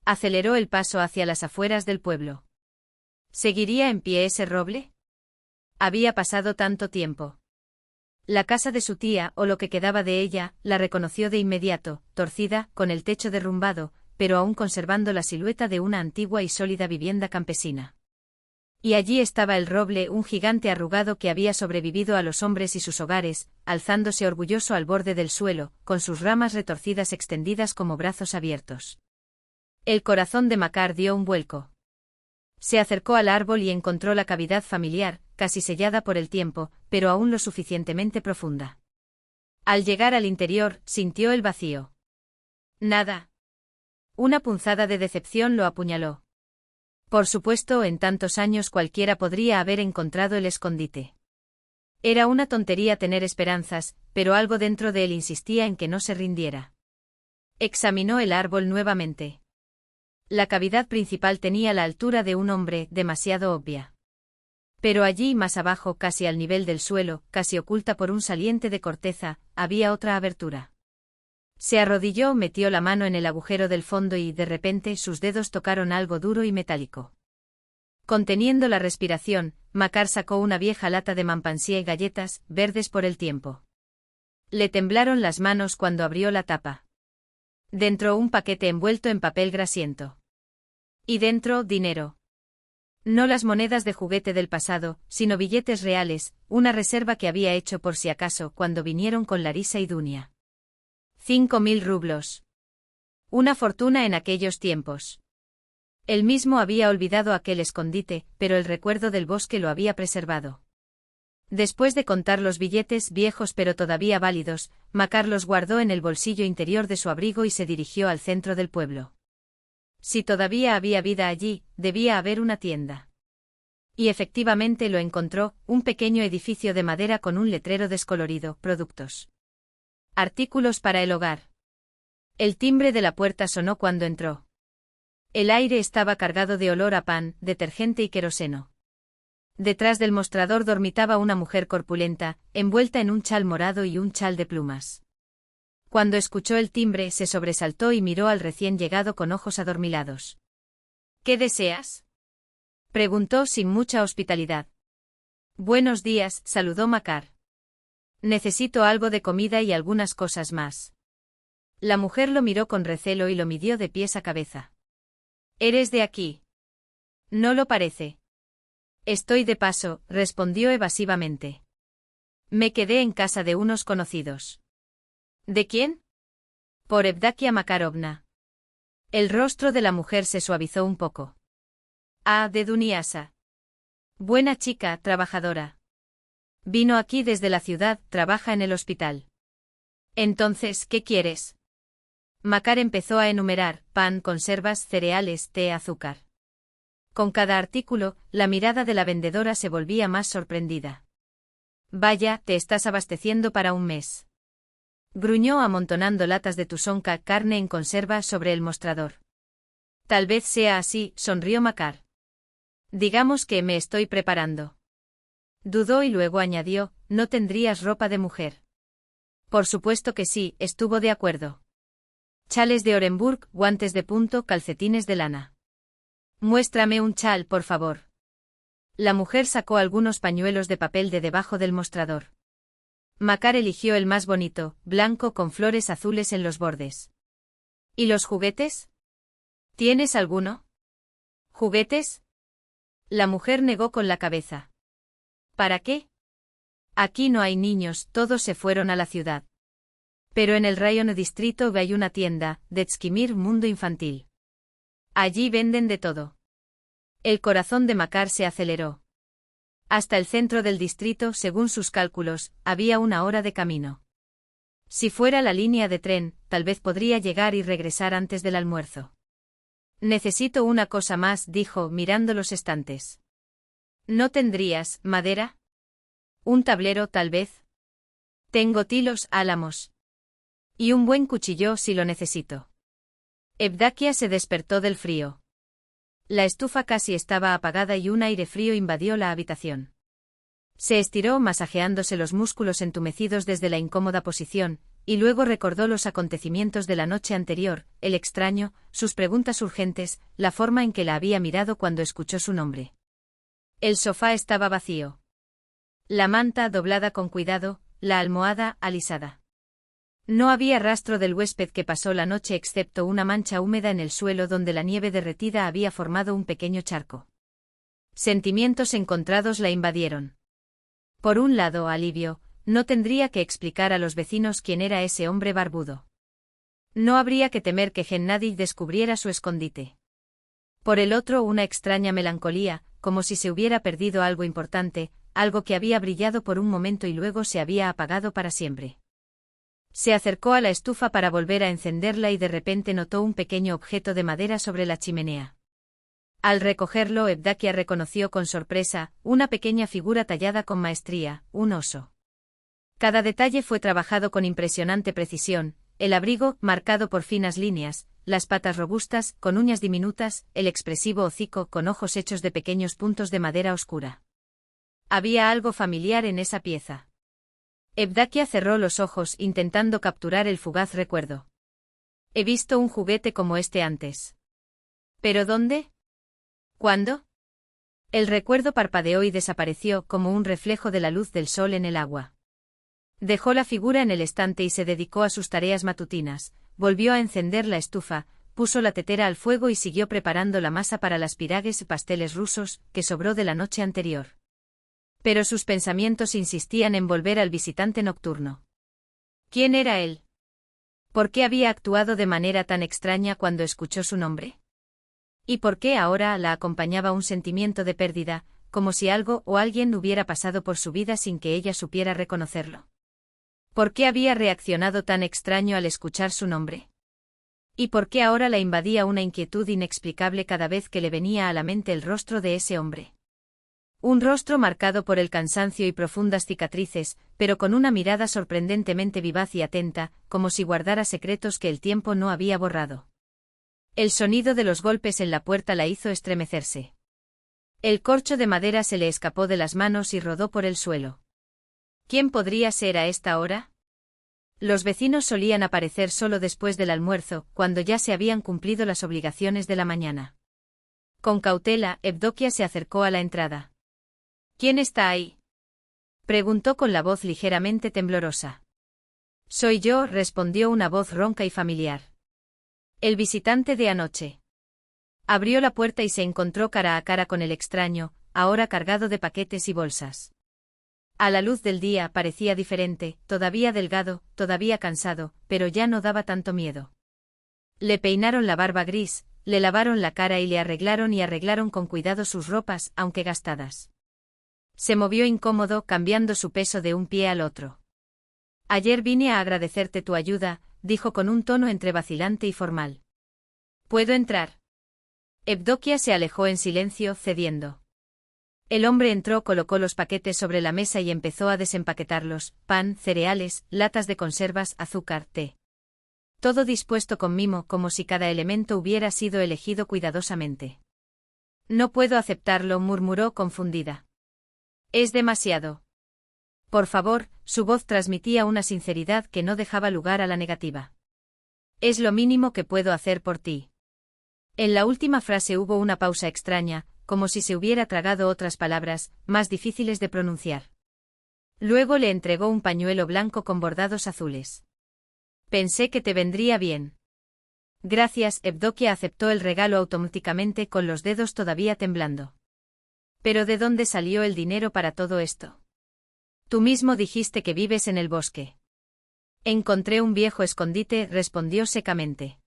Aceleró el paso hacia las afueras del pueblo. ¿Seguiría en pie ese roble? Había pasado tanto tiempo. La casa de su tía, o lo que quedaba de ella, la reconoció de inmediato, torcida, con el techo derrumbado, pero aún conservando la silueta de una antigua y sólida vivienda campesina. Y allí estaba el roble, un gigante arrugado que había sobrevivido a los hombres y sus hogares, alzándose orgulloso al borde del suelo, con sus ramas retorcidas extendidas como brazos abiertos. El corazón de Makar dio un vuelco. Se acercó al árbol y encontró la cavidad familiar, casi sellada por el tiempo, pero aún lo suficientemente profunda. Al llegar al interior, sintió el vacío. Nada. Una punzada de decepción lo apuñaló. Por supuesto, en tantos años cualquiera podría haber encontrado el escondite. Era una tontería tener esperanzas, pero algo dentro de él insistía en que no se rindiera. Examinó el árbol nuevamente. La cavidad principal tenía la altura de un hombre, demasiado obvia. Pero allí más abajo, casi al nivel del suelo, casi oculta por un saliente de corteza, había otra abertura. Se arrodilló, metió la mano en el agujero del fondo y, de repente, sus dedos tocaron algo duro y metálico. Conteniendo la respiración, Makar sacó una vieja lata de Montpensier y galletas, verdes por el tiempo. Le temblaron las manos cuando abrió la tapa. Dentro un paquete envuelto en papel grasiento. Y dentro, dinero. No las monedas de juguete del pasado, sino billetes reales, una reserva que había hecho por si acaso cuando vinieron con Larisa y Dunia. 5.000 rublos. Una fortuna en aquellos tiempos. Él mismo había olvidado aquel escondite, pero el recuerdo del bosque lo había preservado. Después de contar los billetes, viejos pero todavía válidos, Makar los guardó en el bolsillo interior de su abrigo y se dirigió al centro del pueblo. Si todavía había vida allí, debía haber una tienda. Y efectivamente lo encontró, un pequeño edificio de madera con un letrero descolorido, productos. Artículos para el hogar. El timbre de la puerta sonó cuando entró. El aire estaba cargado de olor a pan, detergente y queroseno. Detrás del mostrador dormitaba una mujer corpulenta, envuelta en un chal morado y un chal de plumas. Cuando escuchó el timbre, se sobresaltó y miró al recién llegado con ojos adormilados. ¿Qué deseas?, preguntó sin mucha hospitalidad. Buenos días, saludó Makar. Necesito algo de comida y algunas cosas más. La mujer lo miró con recelo y lo midió de pies a cabeza. ¿Eres de aquí? No lo parece. Estoy de paso, respondió evasivamente. Me quedé en casa de unos conocidos. ¿De quién? Por Evdakia Makarovna. El rostro de la mujer se suavizó un poco. Ah, de Duniasa. Buena chica, trabajadora. Vino aquí desde la ciudad, trabaja en el hospital. Entonces, ¿qué quieres? Makar empezó a enumerar: pan, conservas, cereales, té, azúcar. Con cada artículo, la mirada de la vendedora se volvía más sorprendida. Vaya, te estás abasteciendo para un mes. Gruñó amontonando latas de tusonka, carne en conserva, sobre el mostrador. Tal vez sea así, sonrió Makar. Digamos que me estoy preparando. Dudó y luego añadió: ¿no tendrías ropa de mujer? Por supuesto que sí, estuvo de acuerdo. Chales de Orenburg, guantes de punto, calcetines de lana. Muéstrame un chal, por favor. La mujer sacó algunos pañuelos de papel de debajo del mostrador. Makar eligió el más bonito, blanco con flores azules en los bordes. ¿Y los juguetes? ¿Tienes alguno? ¿Juguetes? La mujer negó con la cabeza. ¿Para qué? Aquí no hay niños, todos se fueron a la ciudad. Pero en el Raion distrito hay una tienda, Detskimir Mundo Infantil. Allí venden de todo. El corazón de Makar se aceleró. Hasta el centro del distrito, según sus cálculos, había 1 hora de camino. Si fuera la línea de tren, tal vez podría llegar y regresar antes del almuerzo. Necesito una cosa más, dijo, mirando los estantes. ¿No tendrías madera? ¿Un tablero, tal vez? Tengo tilos, álamos. Y un buen cuchillo si lo necesito. Evdakia se despertó del frío. La estufa casi estaba apagada y un aire frío invadió la habitación. Se estiró masajeándose los músculos entumecidos desde la incómoda posición, y luego recordó los acontecimientos de la noche anterior, el extraño, sus preguntas urgentes, la forma en que la había mirado cuando escuchó su nombre. El sofá estaba vacío. La manta doblada con cuidado, la almohada alisada. No había rastro del huésped que pasó la noche excepto una mancha húmeda en el suelo donde la nieve derretida había formado un pequeño charco. Sentimientos encontrados la invadieron. Por un lado, alivio, no tendría que explicar a los vecinos quién era ese hombre barbudo. No habría que temer que Gennady descubriera su escondite. Por el otro, una extraña melancolía, como si se hubiera perdido algo importante, algo que había brillado por un momento y luego se había apagado para siempre. Se acercó a la estufa para volver a encenderla y de repente notó un pequeño objeto de madera sobre la chimenea. Al recogerlo, Evdakia reconoció con sorpresa una pequeña figura tallada con maestría, un oso. Cada detalle fue trabajado con impresionante precisión, el abrigo, marcado por finas líneas, las patas robustas, con uñas diminutas, el expresivo hocico con ojos hechos de pequeños puntos de madera oscura. Había algo familiar en esa pieza. Evdakia cerró los ojos intentando capturar el fugaz recuerdo. He visto un juguete como este antes. ¿Pero dónde? ¿Cuándo? El recuerdo parpadeó y desapareció como un reflejo de la luz del sol en el agua. Dejó la figura en el estante y se dedicó a sus tareas matutinas, volvió a encender la estufa, puso la tetera al fuego y siguió preparando la masa para las piragues y pasteles rusos que sobró de la noche anterior. Pero sus pensamientos insistían en volver al visitante nocturno. ¿Quién era él? ¿Por qué había actuado de manera tan extraña cuando escuchó su nombre? ¿Y por qué ahora la acompañaba un sentimiento de pérdida, como si algo o alguien hubiera pasado por su vida sin que ella supiera reconocerlo? ¿Por qué había reaccionado tan extraño al escuchar su nombre? ¿Y por qué ahora la invadía una inquietud inexplicable cada vez que le venía a la mente el rostro de ese hombre? Un rostro marcado por el cansancio y profundas cicatrices, pero con una mirada sorprendentemente vivaz y atenta, como si guardara secretos que el tiempo no había borrado. El sonido de los golpes en la puerta la hizo estremecerse. El corcho de madera se le escapó de las manos y rodó por el suelo. ¿Quién podría ser a esta hora? Los vecinos solían aparecer solo después del almuerzo, cuando ya se habían cumplido las obligaciones de la mañana. Con cautela, Evdokia se acercó a la entrada. ¿Quién está ahí?, preguntó con la voz ligeramente temblorosa. Soy yo, respondió una voz ronca y familiar. El visitante de anoche. Abrió la puerta y se encontró cara a cara con el extraño, ahora cargado de paquetes y bolsas. A la luz del día parecía diferente, todavía delgado, todavía cansado, pero ya no daba tanto miedo. Le peinaron la barba gris, le lavaron la cara y le arreglaron con cuidado sus ropas, aunque gastadas. Se movió incómodo, cambiando su peso de un pie al otro. Ayer vine a agradecerte tu ayuda, dijo con un tono entre vacilante y formal. ¿Puedo entrar? Evdokia se alejó en silencio, cediendo. El hombre entró, colocó los paquetes sobre la mesa y empezó a desempaquetarlos: pan, cereales, latas de conservas, azúcar, té. Todo dispuesto con mimo, como si cada elemento hubiera sido elegido cuidadosamente. No puedo aceptarlo, murmuró confundida. Es demasiado. Por favor, su voz transmitía una sinceridad que no dejaba lugar a la negativa. Es lo mínimo que puedo hacer por ti. En la última frase hubo una pausa extraña, como si se hubiera tragado otras palabras, más difíciles de pronunciar. Luego le entregó un pañuelo blanco con bordados azules. Pensé que te vendría bien. Gracias, Evdokia aceptó el regalo automáticamente, con los dedos todavía temblando. ¿Pero de dónde salió el dinero para todo esto? Tú mismo dijiste que vives en el bosque. Encontré un viejo escondite, respondió secamente.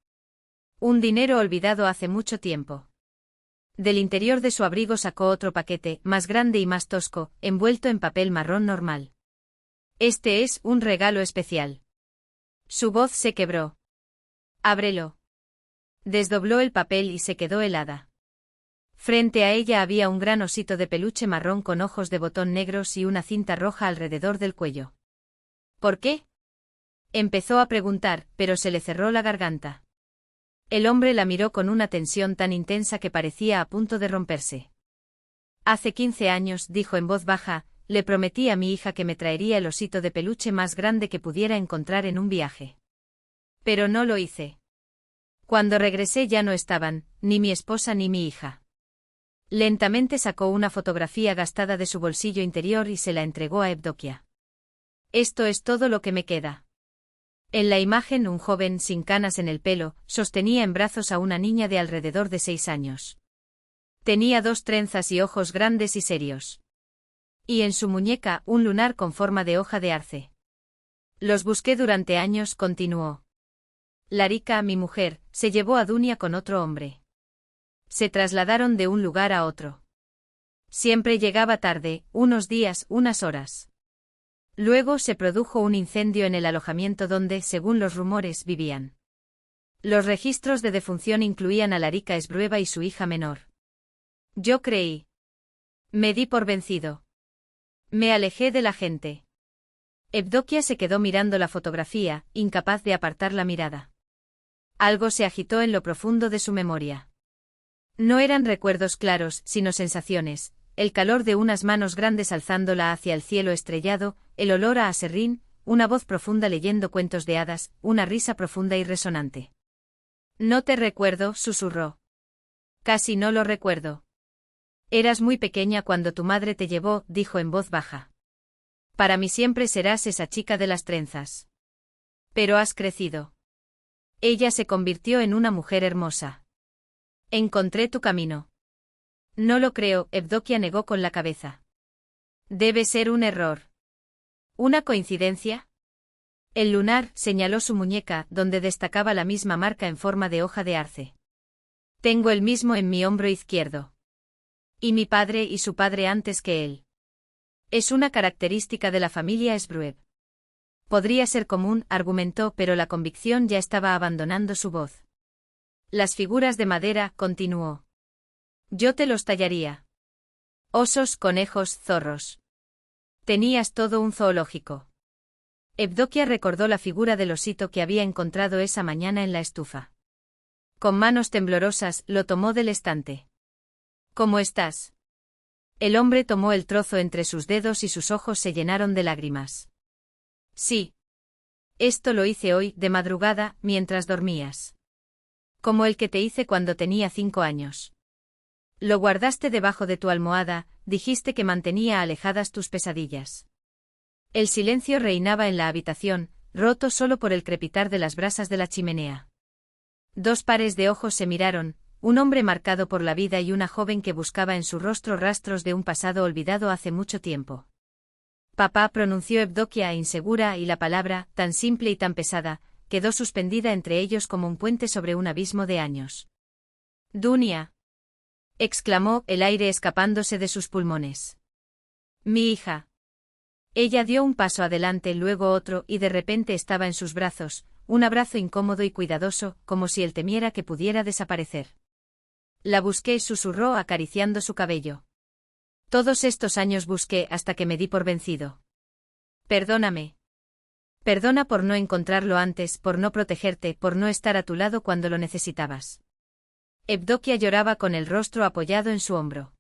Un dinero olvidado hace mucho tiempo. Del interior de su abrigo sacó otro paquete, más grande y más tosco, envuelto en papel marrón normal. Este es un regalo especial. Su voz se quebró. Ábrelo. Desdobló el papel y se quedó helada. Frente a ella había un gran osito de peluche marrón con ojos de botón negros y una cinta roja alrededor del cuello. ¿Por qué? Empezó a preguntar, pero se le cerró la garganta. El hombre la miró con una tensión tan intensa que parecía a punto de romperse. Hace 15 años, dijo en voz baja, le prometí a mi hija que me traería el osito de peluche más grande que pudiera encontrar en un viaje. Pero no lo hice. Cuando regresé ya no estaban, ni mi esposa ni mi hija. Lentamente sacó una fotografía gastada de su bolsillo interior y se la entregó a Evdokia. Esto es todo lo que me queda. En la imagen, un joven sin canas en el pelo sostenía en brazos a una niña de alrededor de 6 años. Tenía 2 trenzas y ojos grandes y serios. Y en su muñeca, un lunar con forma de hoja de arce. Los busqué durante años, continuó. Larika, mi mujer, se llevó a Dunia con otro hombre. Se trasladaron de un lugar a otro. Siempre llegaba tarde, unos días, unas horas. Luego se produjo un incendio en el alojamiento donde, según los rumores, vivían. Los registros de defunción incluían a Larika Esbrueva y su hija menor. Yo creí. Me di por vencido. Me alejé de la gente. Evdokia se quedó mirando la fotografía, incapaz de apartar la mirada. Algo se agitó en lo profundo de su memoria. No eran recuerdos claros, sino sensaciones: el calor de unas manos grandes alzándola hacia el cielo estrellado, el olor a aserrín, una voz profunda leyendo cuentos de hadas, una risa profunda y resonante. No te recuerdo, susurró. Casi no lo recuerdo. Eras muy pequeña cuando tu madre te llevó, dijo en voz baja. Para mí siempre serás esa chica de las trenzas. Pero has crecido. Ella se convirtió en una mujer hermosa. Encontré tu camino. No lo creo, Evdokia negó con la cabeza. Debe ser un error. ¿Una coincidencia? El lunar, señaló su muñeca, donde destacaba la misma marca en forma de hoja de arce. Tengo el mismo en mi hombro izquierdo. Y mi padre y su padre antes que él. Es una característica de la familia Esbruev. Podría ser común, argumentó, pero la convicción ya estaba abandonando su voz. Las figuras de madera, continuó. Yo te los tallaría. Osos, conejos, zorros. Tenías todo un zoológico. Evdokia recordó la figura del osito que había encontrado esa mañana en la estufa. Con manos temblorosas, lo tomó del estante. ¿Cómo estás? El hombre tomó el trozo entre sus dedos y sus ojos se llenaron de lágrimas. Sí. Esto lo hice hoy, de madrugada, mientras dormías. Como el que te hice cuando tenía 5 años. Lo guardaste debajo de tu almohada, dijiste que mantenía alejadas tus pesadillas. El silencio reinaba en la habitación, roto solo por el crepitar de las brasas de la chimenea. 2 pares de ojos se miraron, un hombre marcado por la vida y una joven que buscaba en su rostro rastros de un pasado olvidado hace mucho tiempo. Papá, pronunció Evdokia insegura, y la palabra, tan simple y tan pesada, quedó suspendida entre ellos como un puente sobre un abismo de años. Dunia, exclamó, el aire escapándose de sus pulmones. Mi hija. Ella dio un paso adelante, luego otro, y de repente estaba en sus brazos, un abrazo incómodo y cuidadoso, como si él temiera que pudiera desaparecer. La busqué, susurró acariciando su cabello. Todos estos años busqué hasta que me di por vencido. Perdóname. Perdona por no encontrarlo antes, por no protegerte, por no estar a tu lado cuando lo necesitabas. Evdokia lloraba con el rostro apoyado en su hombro.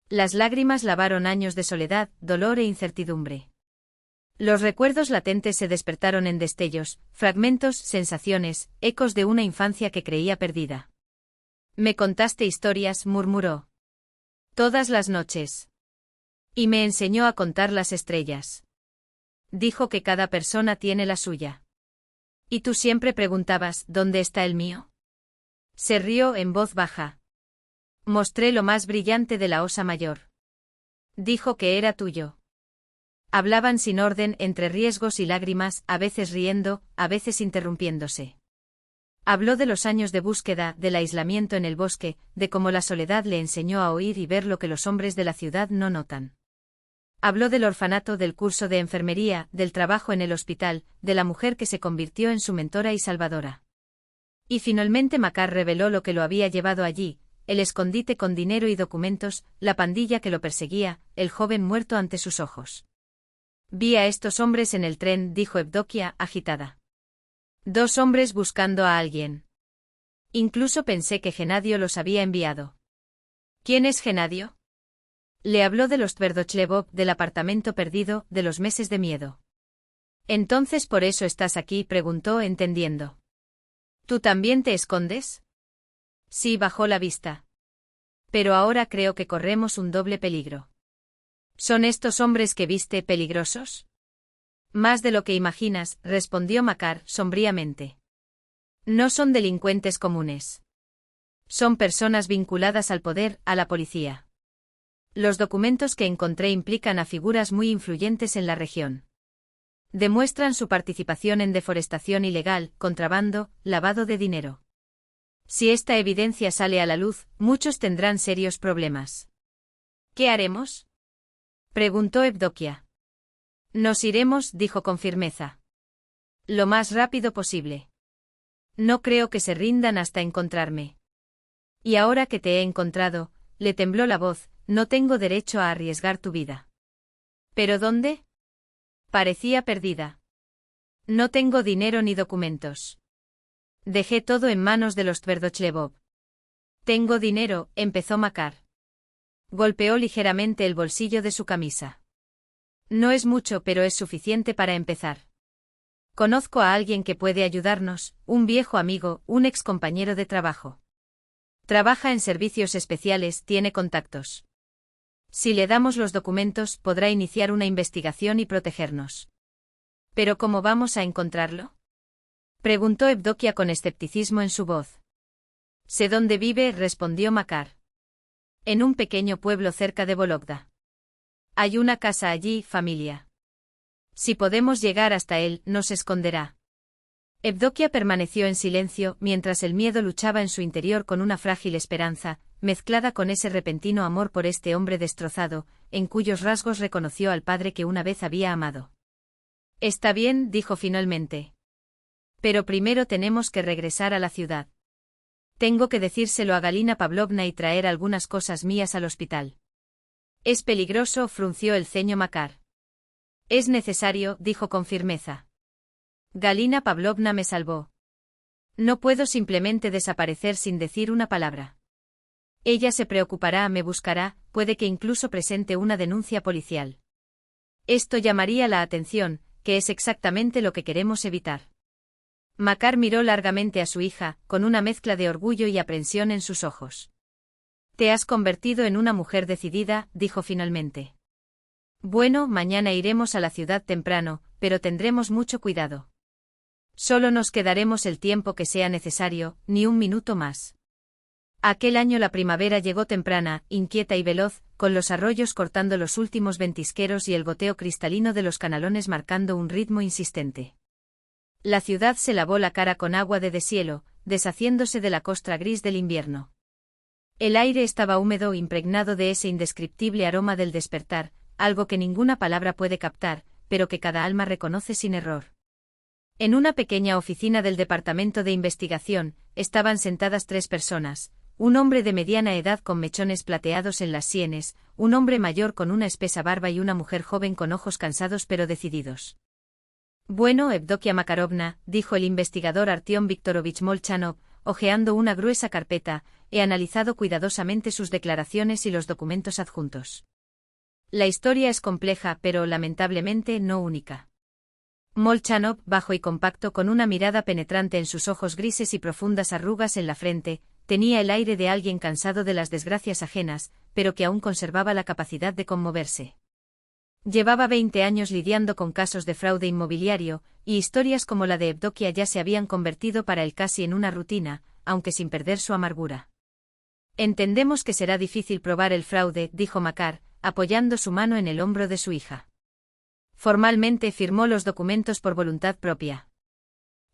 Las lágrimas lavaron años de soledad, dolor e incertidumbre. Los recuerdos latentes se despertaron en destellos, fragmentos, sensaciones, ecos de una infancia que creía perdida. Me contaste historias, murmuró. Todas las noches. Y me enseñó a contar las estrellas. Dijo que cada persona tiene la suya. Y tú siempre preguntabas, ¿dónde está el mío? Se rió en voz baja. Mostré lo más brillante de la Osa Mayor. Dijo que era tuyo. Hablaban sin orden, entre riesgos y lágrimas, a veces riendo, a veces interrumpiéndose. Habló de los años de búsqueda, del aislamiento en el bosque, de cómo la soledad le enseñó a oír y ver lo que los hombres de la ciudad no notan. Habló del orfanato, del curso de enfermería, del trabajo en el hospital, de la mujer que se convirtió en su mentora y salvadora. Y finalmente Makar reveló lo que lo había llevado allí, el escondite con dinero y documentos, la pandilla que lo perseguía, el joven muerto ante sus ojos. Vi a estos hombres en el tren, dijo Evdokia, agitada. 2 hombres buscando a alguien. Incluso pensé que Genadio los había enviado. ¿Quién es Genadio? Le habló de los Tverdochlebov, del apartamento perdido, de los meses de miedo. Entonces por eso estás aquí, preguntó, entendiendo. ¿Tú también te escondes? Sí, bajó la vista. Pero ahora creo que corremos un doble peligro. ¿Son estos hombres que viste peligrosos? Más de lo que imaginas, respondió Makar, sombríamente. No son delincuentes comunes. Son personas vinculadas al poder, a la policía. Los documentos que encontré implican a figuras muy influyentes en la región. Demuestran su participación en deforestación ilegal, contrabando, lavado de dinero. Si esta evidencia sale a la luz, muchos tendrán serios problemas. ¿Qué haremos? Preguntó Evdokia. Nos iremos, dijo con firmeza. Lo más rápido posible. No creo que se rindan hasta encontrarme. Y ahora que te he encontrado, le tembló la voz, no tengo derecho a arriesgar tu vida. ¿Pero dónde? Parecía perdida. No tengo dinero ni documentos. Dejé todo en manos de los Tverdochlebov. Tengo dinero, empezó Makar. Golpeó ligeramente el bolsillo de su camisa. No es mucho, pero es suficiente para empezar. Conozco a alguien que puede ayudarnos, un viejo amigo, un ex compañero de trabajo. Trabaja en servicios especiales, tiene contactos. Si le damos los documentos, podrá iniciar una investigación y protegernos. ¿Pero cómo vamos a encontrarlo? Preguntó Evdokia con escepticismo en su voz. Sé dónde vive, respondió Makar. En un pequeño pueblo cerca de Vologda. Hay una casa allí, familia. Si podemos llegar hasta él, nos esconderá. Evdokia permaneció en silencio, mientras el miedo luchaba en su interior con una frágil esperanza, mezclada con ese repentino amor por este hombre destrozado, en cuyos rasgos reconoció al padre que una vez había amado. Está bien, dijo finalmente. Pero primero tenemos que regresar a la ciudad. Tengo que decírselo a Galina Pavlovna y traer algunas cosas mías al hospital. Es peligroso, frunció el ceño Makar. Es necesario, dijo con firmeza. Galina Pavlovna me salvó. No puedo simplemente desaparecer sin decir una palabra. Ella se preocupará, me buscará, puede que incluso presente una denuncia policial. Esto llamaría la atención, que es exactamente lo que queremos evitar. Makar miró largamente a su hija, con una mezcla de orgullo y aprensión en sus ojos. Te has convertido en una mujer decidida, dijo finalmente. Bueno, mañana iremos a la ciudad temprano, pero tendremos mucho cuidado. Solo nos quedaremos el tiempo que sea necesario, ni un minuto más. Aquel año la primavera llegó temprana, inquieta y veloz, con los arroyos cortando los últimos ventisqueros y el goteo cristalino de los canalones marcando un ritmo insistente. La ciudad se lavó la cara con agua de deshielo, deshaciéndose de la costra gris del invierno. El aire estaba húmedo, impregnado de ese indescriptible aroma del despertar, algo que ninguna palabra puede captar, pero que cada alma reconoce sin error. En una pequeña oficina del Departamento de Investigación, estaban sentadas 3 personas, un hombre de mediana edad con mechones plateados en las sienes, un hombre mayor con una espesa barba y una mujer joven con ojos cansados pero decididos. Bueno, Evdokia Makarovna, dijo el investigador Artyom Viktorovich Molchanov, hojeando una gruesa carpeta, he analizado cuidadosamente sus declaraciones y los documentos adjuntos. La historia es compleja pero lamentablemente no única. Molchanov, bajo y compacto con una mirada penetrante en sus ojos grises y profundas arrugas en la frente, tenía el aire de alguien cansado de las desgracias ajenas, pero que aún conservaba la capacidad de conmoverse. Llevaba 20 años lidiando con casos de fraude inmobiliario, y historias como la de Evdokia ya se habían convertido para él casi en una rutina, aunque sin perder su amargura. Entendemos que será difícil probar el fraude, dijo Makar, apoyando su mano en el hombro de su hija. Formalmente firmó los documentos por voluntad propia.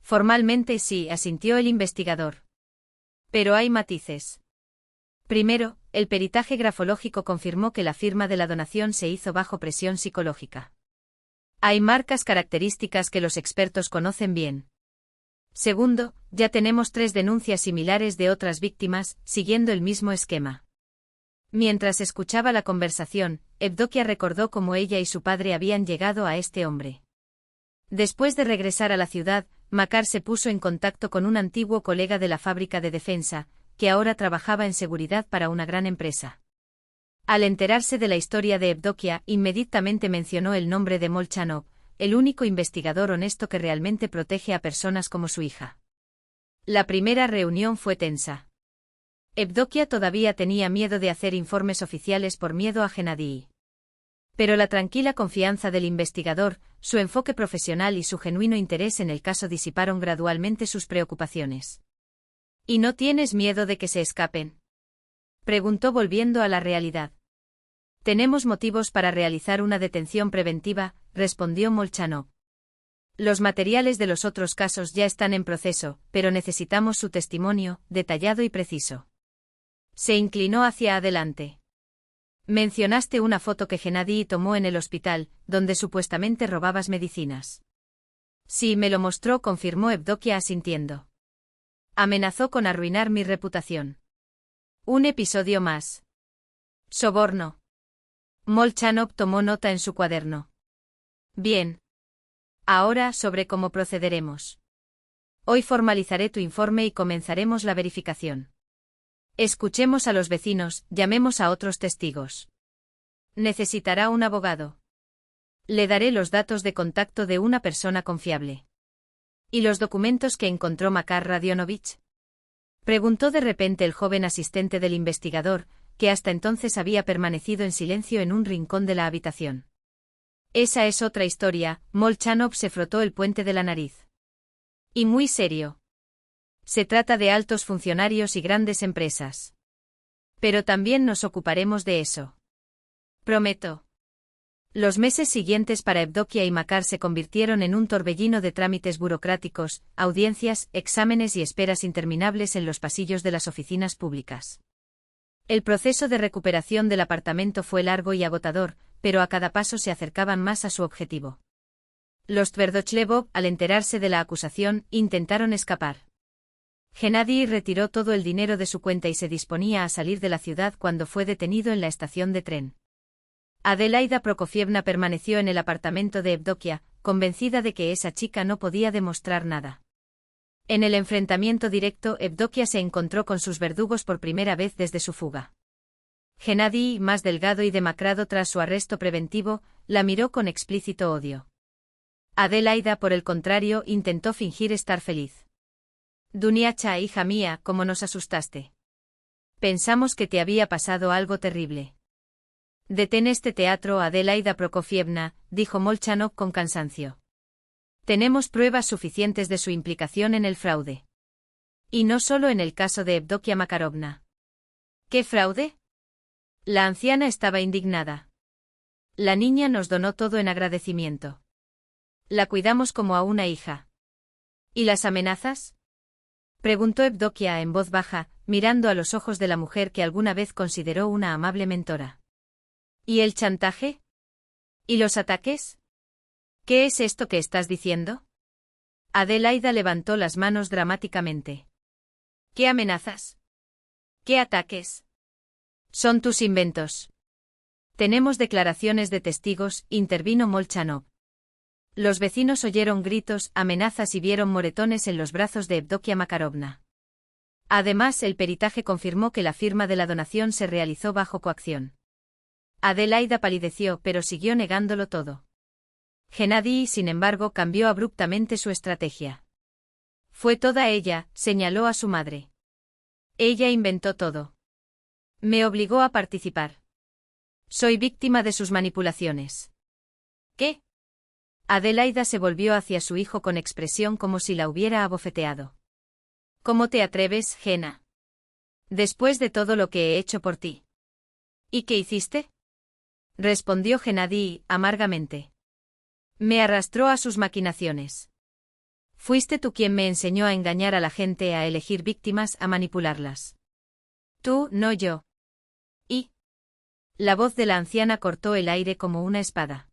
Formalmente sí, asintió el investigador. Pero hay matices. Primero, el peritaje grafológico confirmó que la firma de la donación se hizo bajo presión psicológica. Hay marcas características que los expertos conocen bien. Segundo, ya tenemos 3 denuncias similares de otras víctimas, siguiendo el mismo esquema. Mientras escuchaba la conversación, Evdokia recordó cómo ella y su padre habían llegado a este hombre. Después de regresar a la ciudad, Makar se puso en contacto con un antiguo colega de la fábrica de defensa, que ahora trabajaba en seguridad para una gran empresa. Al enterarse de la historia de Evdokia, inmediatamente mencionó el nombre de Molchanov, el único investigador honesto que realmente protege a personas como su hija. La primera reunión fue tensa. Evdokia todavía tenía miedo de hacer informes oficiales por miedo a Gennady. Pero la tranquila confianza del investigador, su enfoque profesional y su genuino interés en el caso disiparon gradualmente sus preocupaciones. ¿Y no tienes miedo de que se escapen?, preguntó volviendo a la realidad. Tenemos motivos para realizar una detención preventiva, respondió Molchanov. Los materiales de los otros casos ya están en proceso, pero necesitamos su testimonio, detallado y preciso. Se inclinó hacia adelante. Mencionaste una foto que Gennady tomó en el hospital, donde supuestamente robabas medicinas. Sí, me lo mostró, confirmó Evdokia asintiendo. Amenazó con arruinar mi reputación. Un episodio más. Soborno. Molchanov tomó nota en su cuaderno. Bien. Ahora sobre cómo procederemos. Hoy formalizaré tu informe y comenzaremos la verificación. Escuchemos a los vecinos, llamemos a otros testigos. Necesitará un abogado. Le daré los datos de contacto de una persona confiable. ¿Y los documentos que encontró Makar Radionovich?, preguntó de repente el joven asistente del investigador, que hasta entonces había permanecido en silencio en un rincón de la habitación. Esa es otra historia, Molchanov se frotó el puente de la nariz. Y muy serio. Se trata de altos funcionarios y grandes empresas. Pero también nos ocuparemos de eso. Prometo. Los meses siguientes para Evdokia y Makar se convirtieron en un torbellino de trámites burocráticos, audiencias, exámenes y esperas interminables en los pasillos de las oficinas públicas. El proceso de recuperación del apartamento fue largo y agotador, pero a cada paso se acercaban más a su objetivo. Los Tverdochlevov, al enterarse de la acusación, intentaron escapar. Gennady retiró todo el dinero de su cuenta y se disponía a salir de la ciudad cuando fue detenido en la estación de tren. Adelaida Prokofievna permaneció en el apartamento de Evdokia, convencida de que esa chica no podía demostrar nada. En el enfrentamiento directo, Evdokia se encontró con sus verdugos por primera vez desde su fuga. Gennady, más delgado y demacrado tras su arresto preventivo, la miró con explícito odio. Adelaida, por el contrario, intentó fingir estar feliz. Duniacha, hija mía, cómo nos asustaste. Pensamos que te había pasado algo terrible. Detén este teatro, Adelaida Prokofievna, dijo Molchanov con cansancio. Tenemos pruebas suficientes de su implicación en el fraude. Y no solo en el caso de Evdokia Makarovna. ¿Qué fraude? La anciana estaba indignada. La niña nos donó todo en agradecimiento. La cuidamos como a una hija. ¿Y las amenazas?, preguntó Evdokia en voz baja, mirando a los ojos de la mujer que alguna vez consideró una amable mentora. ¿Y el chantaje? ¿Y los ataques? ¿Qué es esto que estás diciendo? Adelaida levantó las manos dramáticamente. ¿Qué amenazas? ¿Qué ataques? Son tus inventos. Tenemos declaraciones de testigos, intervino Molchanov. Los vecinos oyeron gritos, amenazas y vieron moretones en los brazos de Evdokia Makarovna. Además, el peritaje confirmó que la firma de la donación se realizó bajo coacción. Adelaida palideció, pero siguió negándolo todo. Gennady, sin embargo, cambió abruptamente su estrategia. Fue toda ella, señaló a su madre. Ella inventó todo. Me obligó a participar. Soy víctima de sus manipulaciones. ¿Qué? Adelaida se volvió hacia su hijo con expresión como si la hubiera abofeteado. ¿Cómo te atreves, Gena? Después de todo lo que he hecho por ti. ¿Y qué hiciste? Respondió Gennady, amargamente. Me arrastró a sus maquinaciones. Fuiste tú quien me enseñó a engañar a la gente, a elegir víctimas, a manipularlas. Tú, no yo. ¿Y? La voz de la anciana cortó el aire como una espada.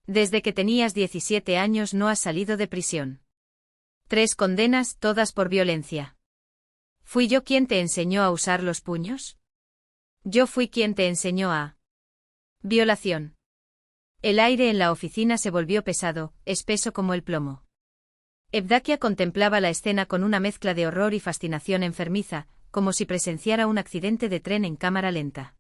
Desde que tenías 17 años no has salido de prisión. 3 condenas, todas por violencia. ¿Fui yo quien te enseñó a usar los puños? Yo fui quien te enseñó a... Violación. El aire en la oficina se volvió pesado, espeso como el plomo. Evdokia contemplaba la escena con una mezcla de horror y fascinación enfermiza, como si presenciara un accidente de tren en cámara lenta.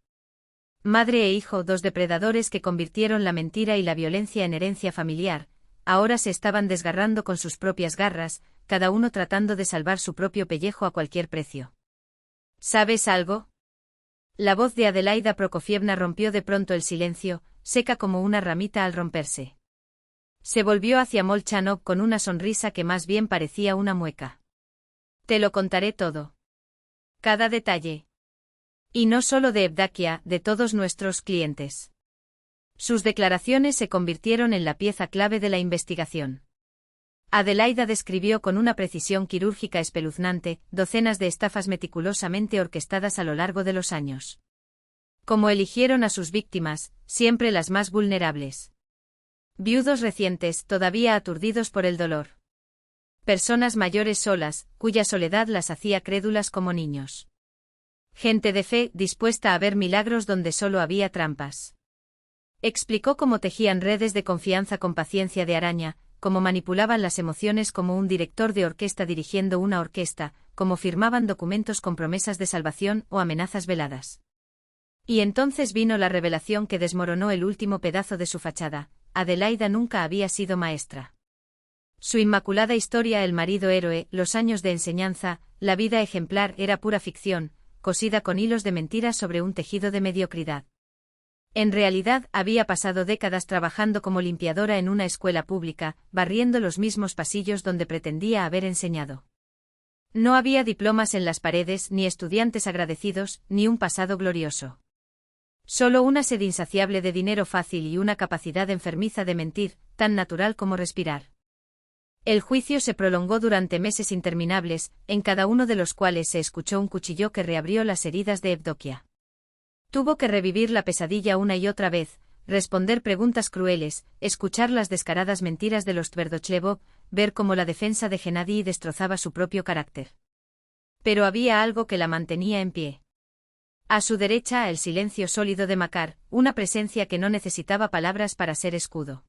Madre e hijo, 2 depredadores que convirtieron la mentira y la violencia en herencia familiar, ahora se estaban desgarrando con sus propias garras, cada uno tratando de salvar su propio pellejo a cualquier precio. ¿Sabes algo? La voz de Adelaida Prokofievna rompió de pronto el silencio, seca como una ramita al romperse. Se volvió hacia Molchanov con una sonrisa que más bien parecía una mueca. Te lo contaré todo. Cada detalle. Y no solo de Evdokia, de todos nuestros clientes. Sus declaraciones se convirtieron en la pieza clave de la investigación. Adelaida describió con una precisión quirúrgica espeluznante, docenas de estafas meticulosamente orquestadas a lo largo de los años. Cómo eligieron a sus víctimas, siempre las más vulnerables. Viudos recientes, todavía aturdidos por el dolor. Personas mayores solas, cuya soledad las hacía crédulas como niños. Gente de fe, dispuesta a ver milagros donde solo había trampas. Explicó cómo tejían redes de confianza con paciencia de araña, cómo manipulaban las emociones como un director de orquesta dirigiendo una orquesta, cómo firmaban documentos con promesas de salvación o amenazas veladas. Y entonces vino la revelación que desmoronó el último pedazo de su fachada: Adelaida nunca había sido maestra. Su inmaculada historia, el marido héroe, los años de enseñanza, la vida ejemplar era pura ficción, cosida con hilos de mentiras sobre un tejido de mediocridad. En realidad, había pasado décadas trabajando como limpiadora en una escuela pública, barriendo los mismos pasillos donde pretendía haber enseñado. No había diplomas en las paredes, ni estudiantes agradecidos, ni un pasado glorioso. Solo una sed insaciable de dinero fácil y una capacidad enfermiza de mentir, tan natural como respirar. El juicio se prolongó durante meses interminables, en cada uno de los cuales se escuchó un cuchillo que reabrió las heridas de Evdokia. Tuvo que revivir la pesadilla una y otra vez, responder preguntas crueles, escuchar las descaradas mentiras de los Tverdochlevov, ver cómo la defensa de Gennady destrozaba su propio carácter. Pero había algo que la mantenía en pie. A su derecha, el silencio sólido de Makar, una presencia que no necesitaba palabras para ser escudo.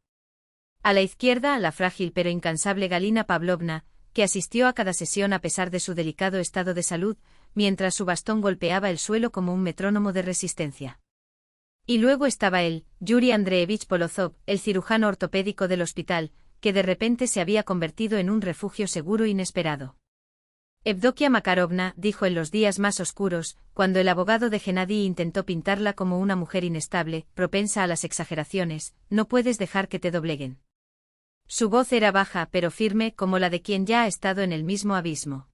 A la izquierda, la frágil pero incansable Galina Pavlovna, que asistió a cada sesión a pesar de su delicado estado de salud, mientras su bastón golpeaba el suelo como un metrónomo de resistencia. Y luego estaba él, Yuri Andreevich Polozov, el cirujano ortopédico del hospital, que de repente se había convertido en un refugio seguro inesperado. Evdokia Makarovna, dijo en los días más oscuros, cuando el abogado de Gennady intentó pintarla como una mujer inestable, propensa a las exageraciones, no puedes dejar que te dobleguen. Su voz era baja pero firme como la de quien ya ha estado en el mismo abismo.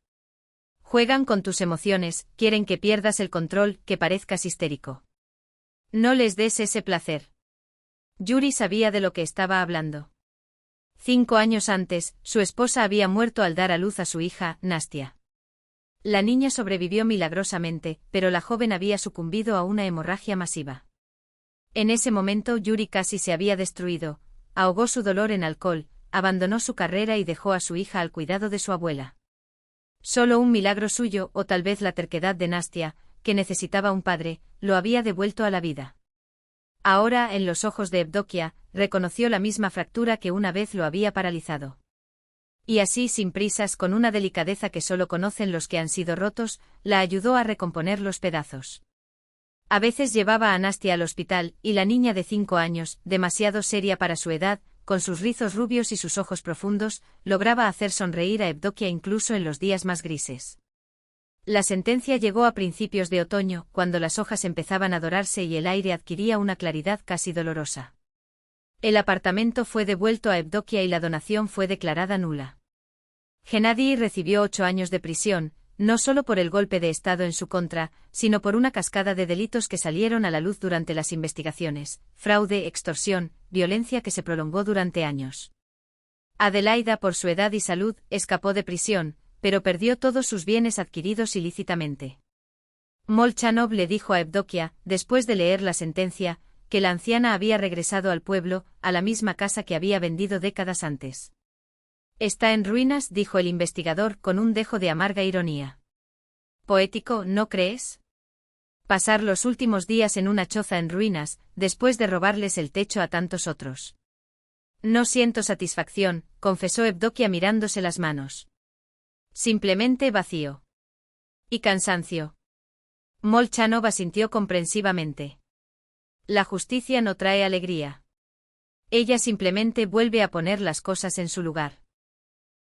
Juegan con tus emociones, quieren que pierdas el control, que parezcas histérico. No les des ese placer. Yuri sabía de lo que estaba hablando. 5 años antes, su esposa había muerto al dar a luz a su hija, Nastia. La niña sobrevivió milagrosamente, pero la joven había sucumbido a una hemorragia masiva. En ese momento Yuri casi se había destruido, ahogó su dolor en alcohol, abandonó su carrera y dejó a su hija al cuidado de su abuela. Solo un milagro suyo, o tal vez la terquedad de Nastia, que necesitaba un padre, lo había devuelto a la vida. Ahora, en los ojos de Evdokia, reconoció la misma fractura que una vez lo había paralizado. Y así, sin prisas, con una delicadeza que solo conocen los que han sido rotos, la ayudó a recomponer los pedazos. A veces llevaba a Nastia al hospital, y la niña de 5 años, demasiado seria para su edad, con sus rizos rubios y sus ojos profundos, lograba hacer sonreír a Evdokia incluso en los días más grises. La sentencia llegó a principios de otoño, cuando las hojas empezaban a dorarse y el aire adquiría una claridad casi dolorosa. El apartamento fue devuelto a Evdokia y la donación fue declarada nula. Gennady recibió 8 años de prisión, no solo por el golpe de Estado en su contra, sino por una cascada de delitos que salieron a la luz durante las investigaciones: fraude, extorsión, violencia que se prolongó durante años. Adelaida, por su edad y salud, escapó de prisión, pero perdió todos sus bienes adquiridos ilícitamente. Molchanov le dijo a Evdokia, después de leer la sentencia, que la anciana había regresado al pueblo, a la misma casa que había vendido décadas antes. Está en ruinas, dijo el investigador con un dejo de amarga ironía. Poético, ¿no crees? Pasar los últimos días en una choza en ruinas, después de robarles el techo a tantos otros. No siento satisfacción, confesó Evdokia mirándose las manos. Simplemente vacío. Y cansancio. Molchanov asintió comprensivamente. La justicia no trae alegría. Ella simplemente vuelve a poner las cosas en su lugar.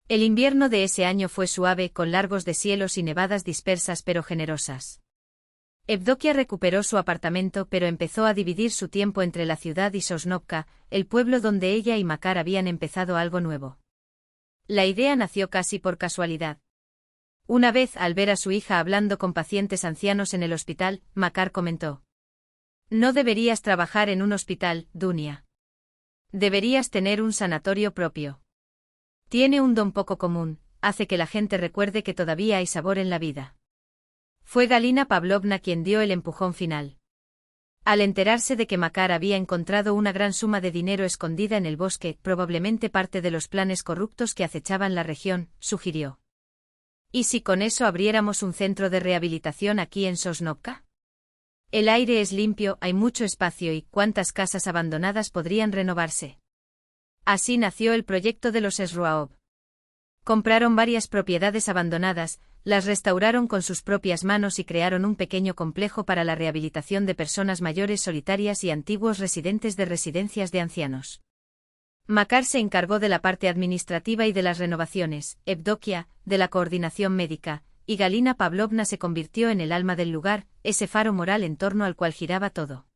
El invierno de ese año fue suave, con largos deshielos y nevadas dispersas pero generosas. Evdokia recuperó su apartamento, pero empezó a dividir su tiempo entre la ciudad y Sosnovka, el pueblo donde ella y Makar habían empezado algo nuevo. La idea nació casi por casualidad. Una vez, al ver a su hija hablando con pacientes ancianos en el hospital, Makar comentó: «No deberías trabajar en un hospital, Dunia. Deberías tener un sanatorio propio. Tiene un don poco común, hace que la gente recuerde que todavía hay sabor en la vida». Fue Galina Pavlovna quien dio el empujón final. Al enterarse de que Makar había encontrado una gran suma de dinero escondida en el bosque, probablemente parte de los planes corruptos que acechaban la región, sugirió: ¿y si con eso abriéramos un centro de rehabilitación aquí en Sosnovka? El aire es limpio, hay mucho espacio y ¿cuántas casas abandonadas podrían renovarse? Así nació el proyecto de los Sruaov. Compraron varias propiedades abandonadas, las restauraron con sus propias manos y crearon un pequeño complejo para la rehabilitación de personas mayores solitarias y antiguos residentes de residencias de ancianos. Makar se encargó de la parte administrativa y de las renovaciones, Evdokia, de la coordinación médica, y Galina Pavlovna se convirtió en el alma del lugar, ese faro moral en torno al cual giraba todo.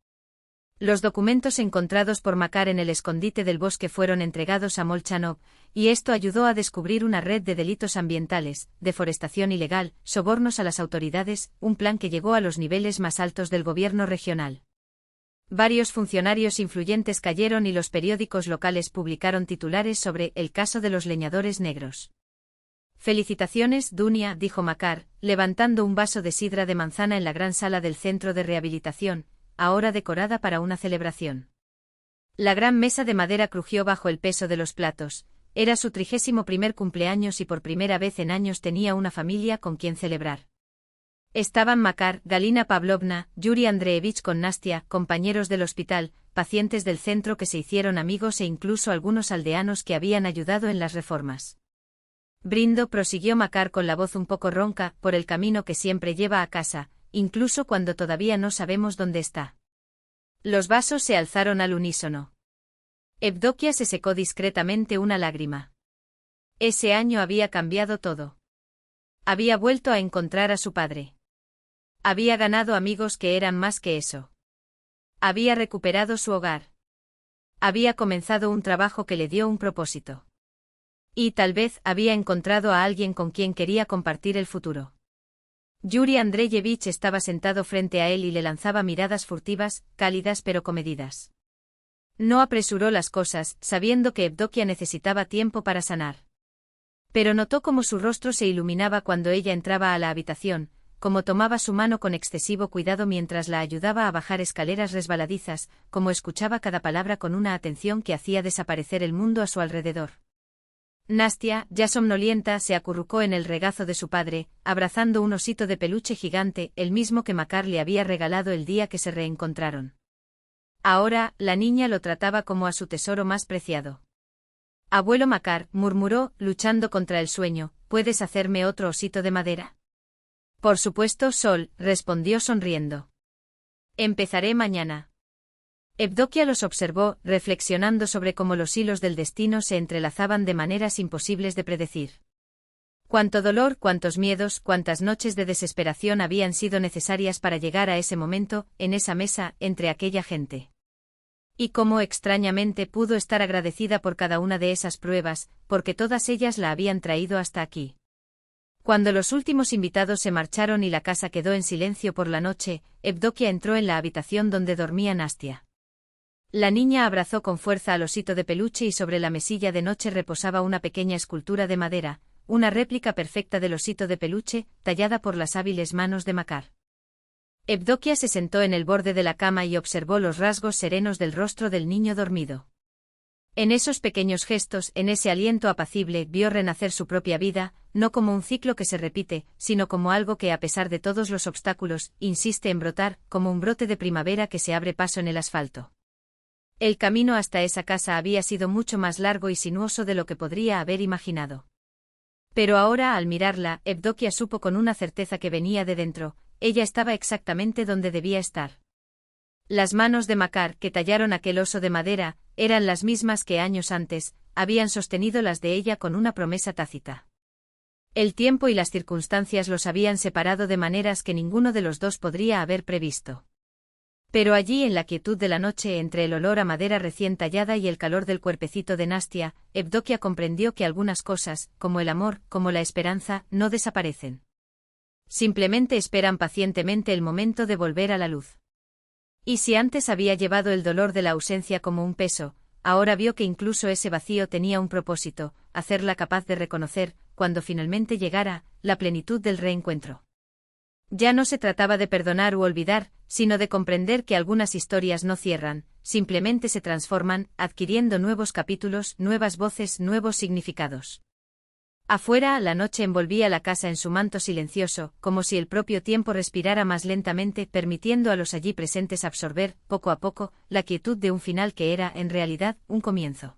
Los documentos encontrados por Makar en el escondite del bosque fueron entregados a Molchanov, y esto ayudó a descubrir una red de delitos ambientales, deforestación ilegal, sobornos a las autoridades, un plan que llegó a los niveles más altos del gobierno regional. Varios funcionarios influyentes cayeron y los periódicos locales publicaron titulares sobre el caso de los leñadores negros. «Felicitaciones, Dunia», dijo Makar, levantando un vaso de sidra de manzana en la gran sala del centro de rehabilitación, ahora decorada para una celebración. La gran mesa de madera crujió bajo el peso de los platos. Era su 31º cumpleaños y por primera vez en años tenía una familia con quien celebrar. Estaban Makar, Galina Pavlovna, Yuri Andreevich con Nastia, compañeros del hospital, pacientes del centro que se hicieron amigos e incluso algunos aldeanos que habían ayudado en las reformas. Brindo, prosiguió Makar con la voz un poco ronca, por el camino que siempre lleva a casa, incluso cuando todavía no sabemos dónde está. Los vasos se alzaron al unísono. Evdokia se secó discretamente una lágrima. Ese año había cambiado todo. Había vuelto a encontrar a su padre. Había ganado amigos que eran más que eso. Había recuperado su hogar. Había comenzado un trabajo que le dio un propósito. Y tal vez había encontrado a alguien con quien quería compartir el futuro. Yuri Andreyevich estaba sentado frente a él y le lanzaba miradas furtivas, cálidas pero comedidas. No apresuró las cosas, sabiendo que Evdokia necesitaba tiempo para sanar. Pero notó cómo su rostro se iluminaba cuando ella entraba a la habitación, como tomaba su mano con excesivo cuidado mientras la ayudaba a bajar escaleras resbaladizas, como escuchaba cada palabra con una atención que hacía desaparecer el mundo a su alrededor. Nastia, ya somnolienta, se acurrucó en el regazo de su padre, abrazando un osito de peluche gigante, el mismo que Makar le había regalado el día que se reencontraron. Ahora, la niña lo trataba como a su tesoro más preciado. «Abuelo Makar», murmuró, luchando contra el sueño, «¿puedes hacerme otro osito de madera?» «Por supuesto, Sol», respondió sonriendo. «Empezaré mañana». Evdokia los observó, reflexionando sobre cómo los hilos del destino se entrelazaban de maneras imposibles de predecir. Cuánto dolor, cuántos miedos, cuántas noches de desesperación habían sido necesarias para llegar a ese momento, en esa mesa, entre aquella gente. Y cómo extrañamente pudo estar agradecida por cada una de esas pruebas, porque todas ellas la habían traído hasta aquí. Cuando los últimos invitados se marcharon y la casa quedó en silencio por la noche, Evdokia entró en la habitación donde dormía Nastia. La niña abrazó con fuerza al osito de peluche y sobre la mesilla de noche reposaba una pequeña escultura de madera, una réplica perfecta del osito de peluche, tallada por las hábiles manos de Makar. Evdokia se sentó en el borde de la cama y observó los rasgos serenos del rostro del niño dormido. En esos pequeños gestos, en ese aliento apacible, vio renacer su propia vida, no como un ciclo que se repite, sino como algo que a pesar de todos los obstáculos, insiste en brotar, como un brote de primavera que se abre paso en el asfalto. El camino hasta esa casa había sido mucho más largo y sinuoso de lo que podría haber imaginado. Pero ahora, al mirarla, Evdokia supo con una certeza que venía de dentro, ella estaba exactamente donde debía estar. Las manos de Makar, que tallaron aquel oso de madera, eran las mismas que años antes, habían sostenido las de ella con una promesa tácita. El tiempo y las circunstancias los habían separado de maneras que ninguno de los dos podría haber previsto. Pero allí en la quietud de la noche, entre el olor a madera recién tallada y el calor del cuerpecito de Nastia, Evdokia comprendió que algunas cosas, como el amor, como la esperanza, no desaparecen. Simplemente esperan pacientemente el momento de volver a la luz. Y si antes había llevado el dolor de la ausencia como un peso, ahora vio que incluso ese vacío tenía un propósito, hacerla capaz de reconocer, cuando finalmente llegara, la plenitud del reencuentro. Ya no se trataba de perdonar u olvidar, sino de comprender que algunas historias no cierran, simplemente se transforman, adquiriendo nuevos capítulos, nuevas voces, nuevos significados. Afuera, la noche envolvía la casa en su manto silencioso, como si el propio tiempo respirara más lentamente, permitiendo a los allí presentes absorber, poco a poco, la quietud de un final que era, en realidad, un comienzo.